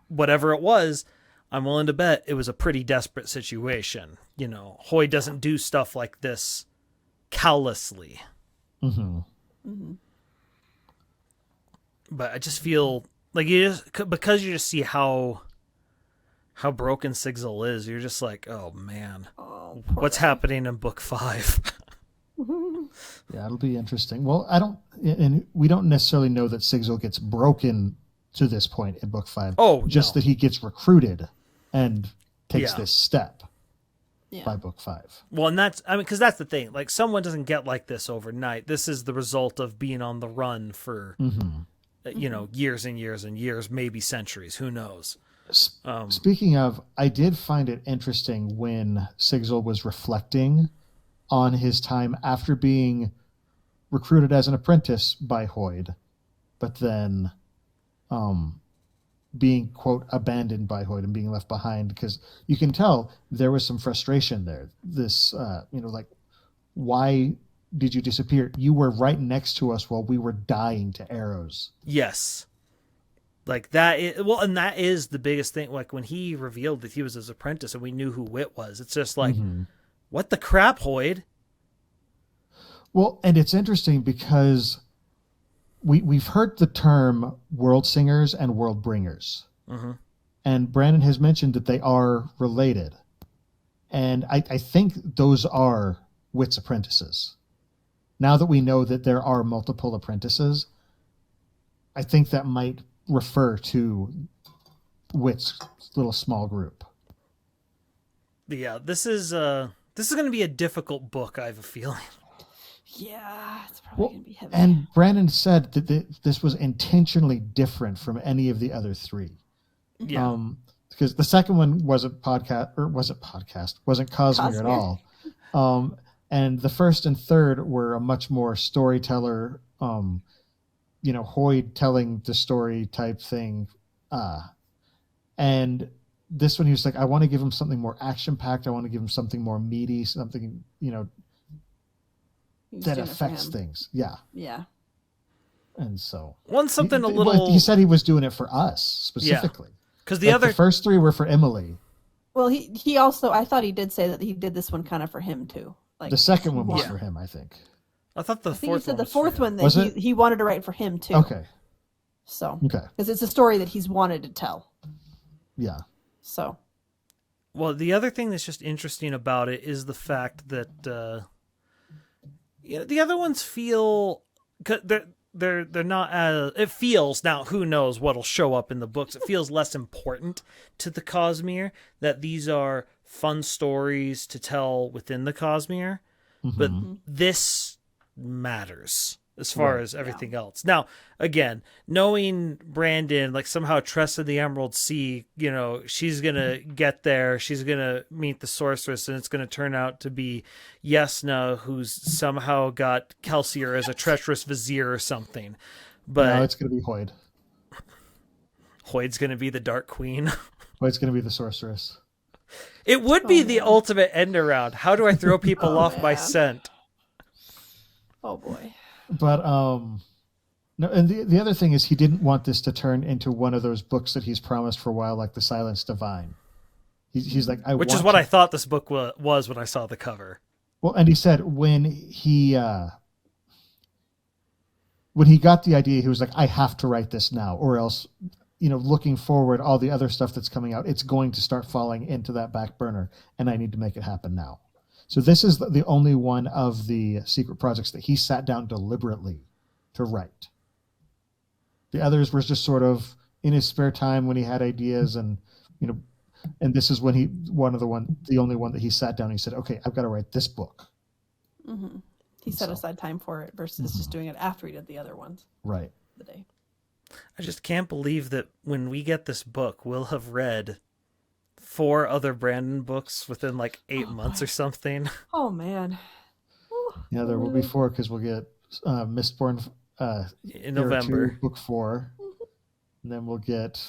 whatever it was, I'm willing to bet it was a pretty desperate situation. Hoyd doesn't do stuff like this callously. Mm-hmm. Mm-hmm. But I just feel like because you just see how broken Sigzil is, you're just like, oh man, what's happening in book 5? Yeah, it'll be interesting. Well, we don't necessarily know that Sigzil gets broken to this point in book 5. Oh, just no. that he gets recruited and takes this step by book 5. Well, and because that's the thing. Like, someone doesn't get like this overnight. This is the result of being on the run for, years and years and years, maybe centuries. Who knows? Speaking of, I did find it interesting when Sigzil was reflecting on his time after being recruited as an apprentice by Hoyd, but then being, quote, abandoned by Hoyd and being left behind, because you can tell there was some frustration there. This, like, why did you disappear? You were right next to us while we were dying to arrows. Yes. Like, that is, and that is the biggest thing. Like, when he revealed that he was his apprentice and we knew who Wit was, it's just like, what the crap, Hoyd? Well, and it's interesting because we've heard the term world singers and world bringers. Mm-hmm. And Brandon has mentioned that they are related. And I think those are Wit's apprentices. Now that we know that there are multiple apprentices, I think that might refer to Wit's little small group. Yeah, this is going to be a difficult book, I have a feeling. Yeah, it's probably going to be heavy. And Brandon said that this was intentionally different from any of the other 3. Yeah. Because the second one wasn't Cosmere at all. And the first and third were a much more storyteller, Hoyd telling the story type thing. And this one, he was like, I want to give him something more action-packed. I want to give him something more meaty, something, that affects things. Yeah. Yeah. And so. Something a little. He said he was doing it for us specifically. Because the first 3 were for Emily. Well, he also, I thought he did say that he did this one kind of for him too. Like, the second one was for him, I think. I thought the fourth one. The fourth one that he wanted to write for him too. Okay. So. Okay. Because it's a story that he's wanted to tell. Yeah. So. Well, the other thing that's just interesting about it is the fact that the other ones feel they're not as, it feels, now who knows what'll show up in the books, it feels less important to the Cosmere that these are fun stories to tell within the Cosmere, but this matters as far as everything else. Now, again, knowing Brandon, like, somehow trusted the Emerald Sea, you know, she's going to get there, she's going to meet the sorceress, and it's going to turn out to be Yesna, who's somehow got Kelsier as a treacherous vizier or something. But no, it's going to be Hoyd. Hoyd's going to be the Dark Queen. Hoyd's going to be the sorceress. It would be the ultimate end around. How do I throw people off my scent? Oh boy. But no, and the other thing is he didn't want this to turn into one of those books that he's promised for a while, like the Silence Divine. He's like, which is what I thought this book was when I saw the cover. Well, and he said when he got the idea, he was like, I have to write this now, or else, you know, looking forward, all the other stuff that's coming out, it's going to start falling into that back burner, and I need to make it happen now. So this is the only one of the secret projects that he sat down deliberately to write. The others were just sort of in his spare time when he had ideas, and, you know, and this is when the only one that he sat down and he said, okay, I've got to write this book. Mm-hmm. He set aside time for it versus just doing it after he did the other ones. Right. The day. I just can't believe that when we get this book, we'll have read 4 other Brandon books within like 8 months or something. Oh man. Yeah, there will be 4 because we'll get Mistborn in November, 2, book 4, and then we'll get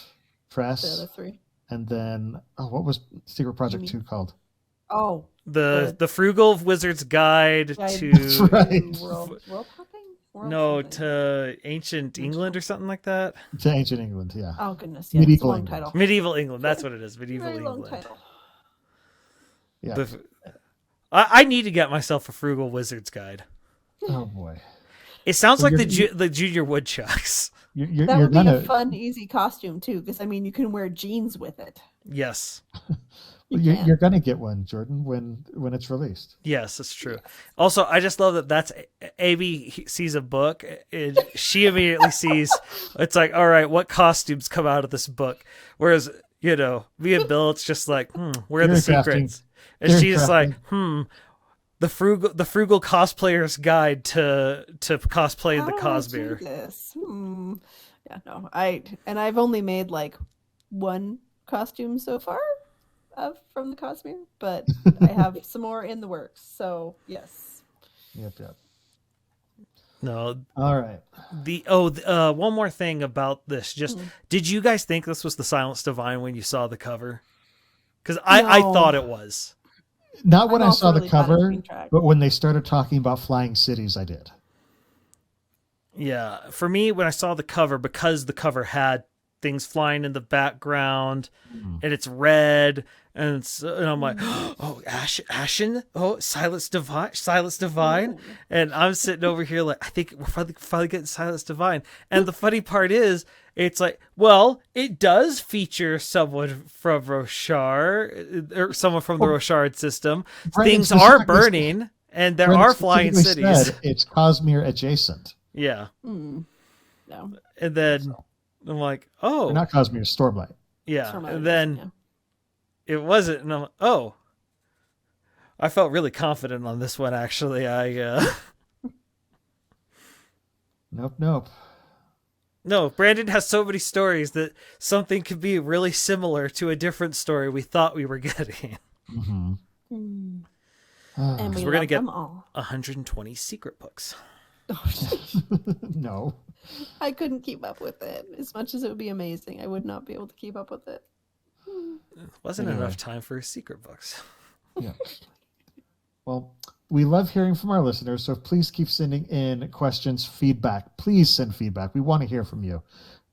Press. The other 3. And then what was Secret Project 2 called? Oh, the Frugal Wizard's Guide to That's right. World hopping? No, something. to Ancient England or something like that. To Ancient England, yeah. Oh goodness, yeah, Medieval it's a long England. title. Medieval England, that's what it is. Medieval Very long England. title. Yeah. I need to get myself a Frugal Wizard's Guide. Oh boy. It sounds Well, like the Junior Woodchucks. You're Would gonna, be a fun, easy costume too, because I mean, you can wear jeans with it. Yes. you're gonna get one, Jordan, when it's released. Yes, that's true. Also, I just love that that's Amy sees a book and she immediately sees, it's like, all right, what costumes come out of this book? Whereas, you know, me and Bill, it's just like, where are the secrets? And she's like, the frugal cosplayer's guide to cosplay the Cosmere. Yeah, no, I've only made like 1 costume so far from the Cosmere, but I have some more in the works. So yes. Yep. No. All right. One more thing about this. Just did you guys think this was the Silence Divine when you saw the cover? Because I thought it was. Not when I saw the really bad at cover, keeping track. but when they started talking about flying cities, I did. Yeah, for me, when I saw the cover, because the cover had things flying in the background, and it's red, and I'm like, oh, Ashen, oh, Silence Divine, and I'm sitting over here like, I think we're finally getting Silence Divine, and the funny part is, it's like, well, it does feature someone from Roshar, or someone from the Roshard system. Brandon Things are burning, and there are flying specifically cities. said it's Cosmere adjacent. Yeah. No. And then I'm like, oh. Or not Cosmere, Stormlight. Yeah. Stormlight And then it wasn't. And I'm like, oh. I felt really confident on this one, actually. Nope. No, Brandon has so many stories that something could be really similar to a different story we thought we were getting. Mm-hmm. And We're going to get them all. 120 secret books. No. I couldn't keep up with it. As much as it would be amazing, I would not be able to keep up with it. Wasn't enough time for secret books. Yeah. Well, we love hearing from our listeners, so please keep sending in questions, feedback. Please send feedback. We want to hear from you.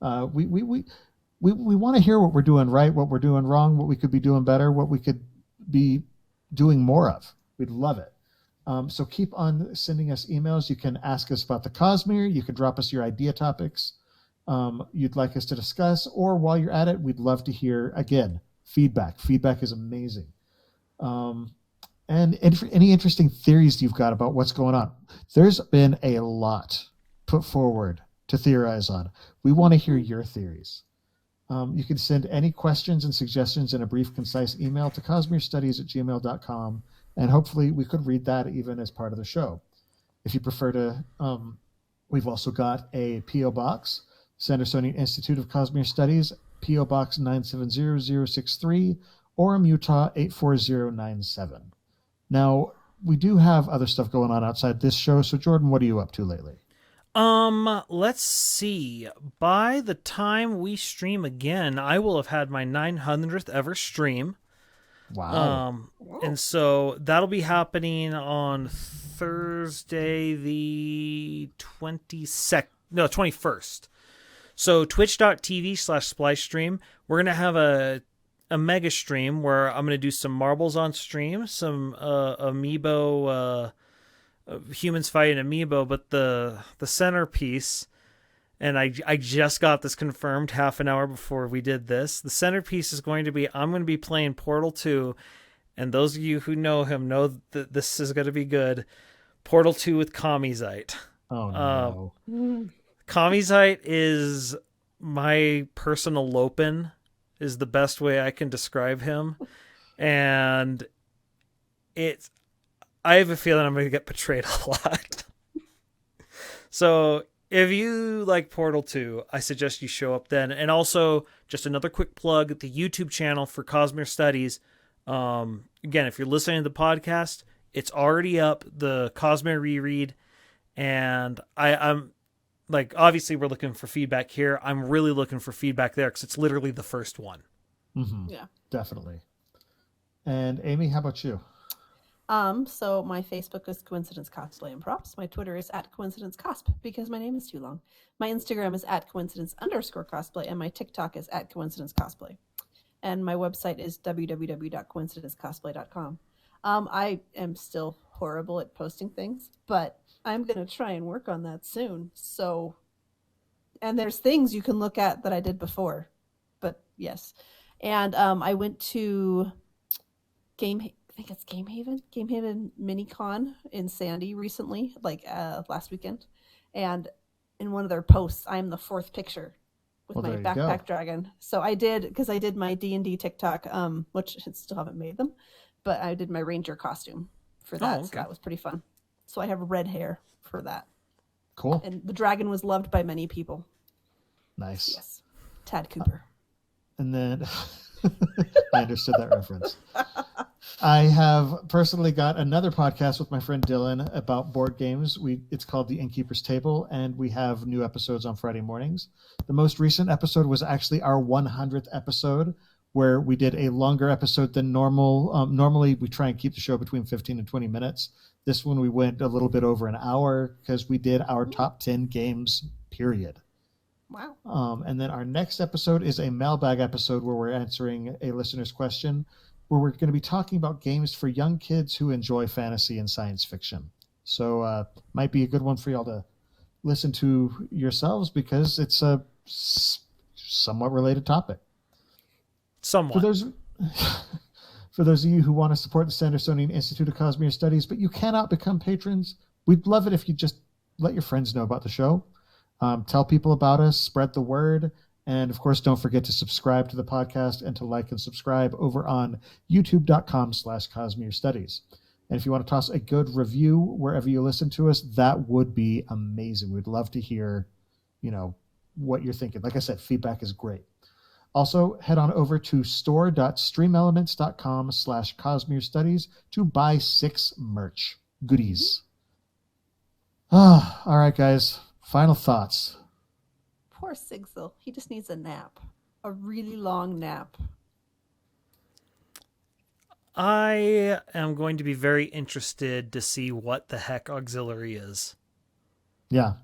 We want to hear what we're doing right, what we're doing wrong, what we could be doing better, what we could be doing more of. We'd love it. So keep on sending us emails. You can ask us about the Cosmere. You can drop us your idea topics you'd like us to discuss. Or while you're at it, we'd love to hear, again, feedback. Feedback is amazing. And any interesting theories you've got about what's going on. There's been a lot put forward to theorize on. We want to hear your theories. You can send any questions and suggestions in a brief, concise email to cosmerestudies@gmail.com, and hopefully we could read that even as part of the show. If you prefer to, we've also got a P.O. Box, Sandersonian Institute of Cosmere Studies, P.O. Box 970063, Orem, Utah 84097. Now, we do have other stuff going on outside this show, so Jordan, what are you up to lately? Let's see. By the time we stream again, I will have had my 900th ever stream. Wow. And so that'll be happening on Thursday the 21st. So twitch.tv/splicestream. We're going to have a mega stream where I'm going to do some marbles on stream, some amiibo, humans fighting amiibo, but the centerpiece, and I just got this confirmed half an hour before we did this, the centerpiece is going to be, I'm going to be playing Portal 2, and those of you who know him know that this is going to be good. Portal 2 with Kamizite. Oh, no. Kamizite is my personal Lopin, is the best way I can describe him. And I have a feeling I'm going to get betrayed a lot. So if you like Portal 2, I suggest you show up then. And also, just another quick plug, the YouTube channel for Cosmere Studies. Again, if you're listening to the podcast, it's already up, the Cosmere reread. And I'm like, obviously we're looking for feedback here. I'm really looking for feedback there because it's literally the first one. Mm-hmm. Yeah. Definitely. And Amy, how about you? So my Facebook is Coincidence Cosplay and Props. My Twitter is @CoincidenceCosp because my name is too long. My Instagram is @coincidence_cosplay, and my TikTok is @coincidencecosplay. And my website is www.coincidencecosplay.com. I am still horrible at posting things, but I'm going to try and work on that soon. So, and there's things you can look at that I did before, but yes. And I went to I think it's Game Haven Minicon in Sandy recently, like last weekend. And in one of their posts, I'm the fourth picture with my backpack dragon. So I did, because I did my D&D TikTok, which I still haven't made them, but I did my ranger costume for that. So that was pretty fun. So I have red hair for that. Cool. And the dragon was loved by many people. Nice. Yes. Tad Cooper. And then I understood that reference. I have personally got another podcast with my friend Dylan about board games. It's called The Innkeeper's Table, and we have new episodes on Friday mornings. The most recent episode was actually our 100th episode, where we did a longer episode than normal. Normally, we try and keep the show between 15 and 20 minutes. This one, we went a little bit over an hour because we did our top 10 games, period. Wow. And then our next episode is a mailbag episode where we're answering a listener's question, where we're going to be talking about games for young kids who enjoy fantasy and science fiction. So might be a good one for y'all to listen to yourselves because it's a somewhat related topic. Somewhat. For those of you who want to support the Sandersonian Institute of Cosmere Studies, but you cannot become patrons, we'd love it if you just let your friends know about the show. Tell people about us, spread the word, and of course, don't forget to subscribe to the podcast and to like and subscribe over on youtube.com/Cosmere Studies. And if you want to toss a good review wherever you listen to us, that would be amazing. We'd love to hear, what you're thinking. Like I said, feedback is great. Also, head on over to store.streamelements.com/Cosmere Studies to buy SICS merch. Goodies. All right, guys. Final thoughts. Poor Sigzil. He just needs a nap. A really long nap. I am going to be very interested to see what the heck auxiliary is. Yeah,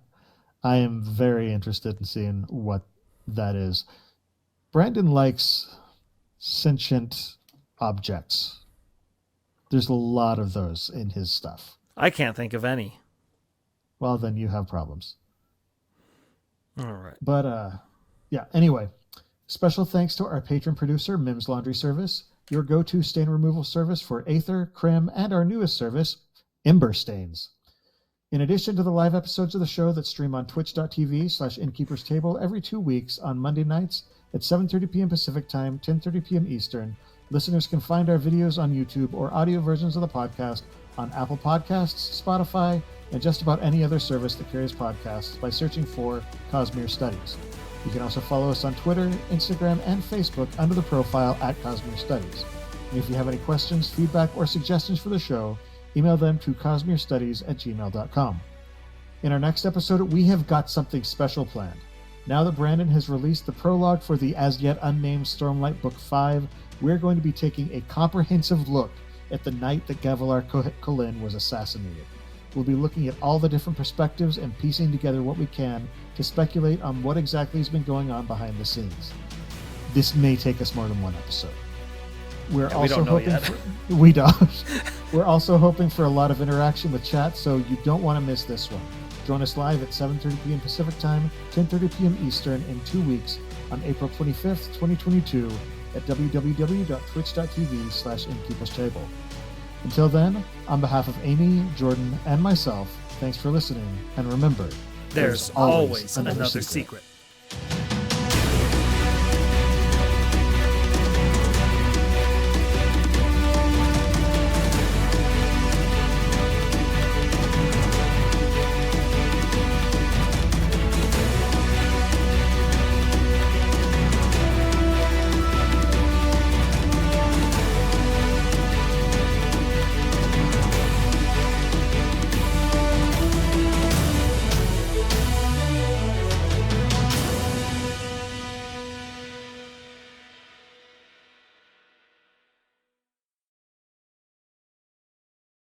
I am very interested in seeing what that is. Brandon likes sentient objects. There's a lot of those in his stuff. I can't think of any. Well, then you have problems. All right. But, anyway, special thanks to our patron producer, Mims Laundry Service, your go-to stain removal service for Aether, Crim, and our newest service, Ember Stains. In addition to the live episodes of the show that stream on twitch.tv/Innkeeper's Table every 2 weeks on Monday nights at 7:30 p.m. Pacific Time, 10:30 p.m. Eastern, listeners can find our videos on YouTube or audio versions of the podcast on Apple Podcasts, Spotify, and just about any other service that carries podcasts by searching for Cosmere Studies. You can also follow us on Twitter, Instagram, and Facebook under the profile @Cosmere Studies. And if you have any questions, feedback, or suggestions for the show, email them to cosmerestudies@gmail.com. In our next episode, we have got something special planned. Now that Brandon has released the prologue for the as-yet unnamed Stormlight Book 5, we're going to be taking a comprehensive look at the night that Gavilar Kholin was assassinated. We'll be looking at all the different perspectives and piecing together what we can to speculate on what exactly has been going on behind the scenes. This may take us more than one episode. We don't. We're also hoping for a lot of interaction with chat, so you don't want to miss this one. Join us live at 7:30 p.m. Pacific Time, 10:30 p.m. Eastern in 2 weeks on April 25th, 2022 at www.twitch.tv/Innkeeper's Table. Until then, on behalf of Amy, Jordan, and myself, thanks for listening, and remember, there's always another secret.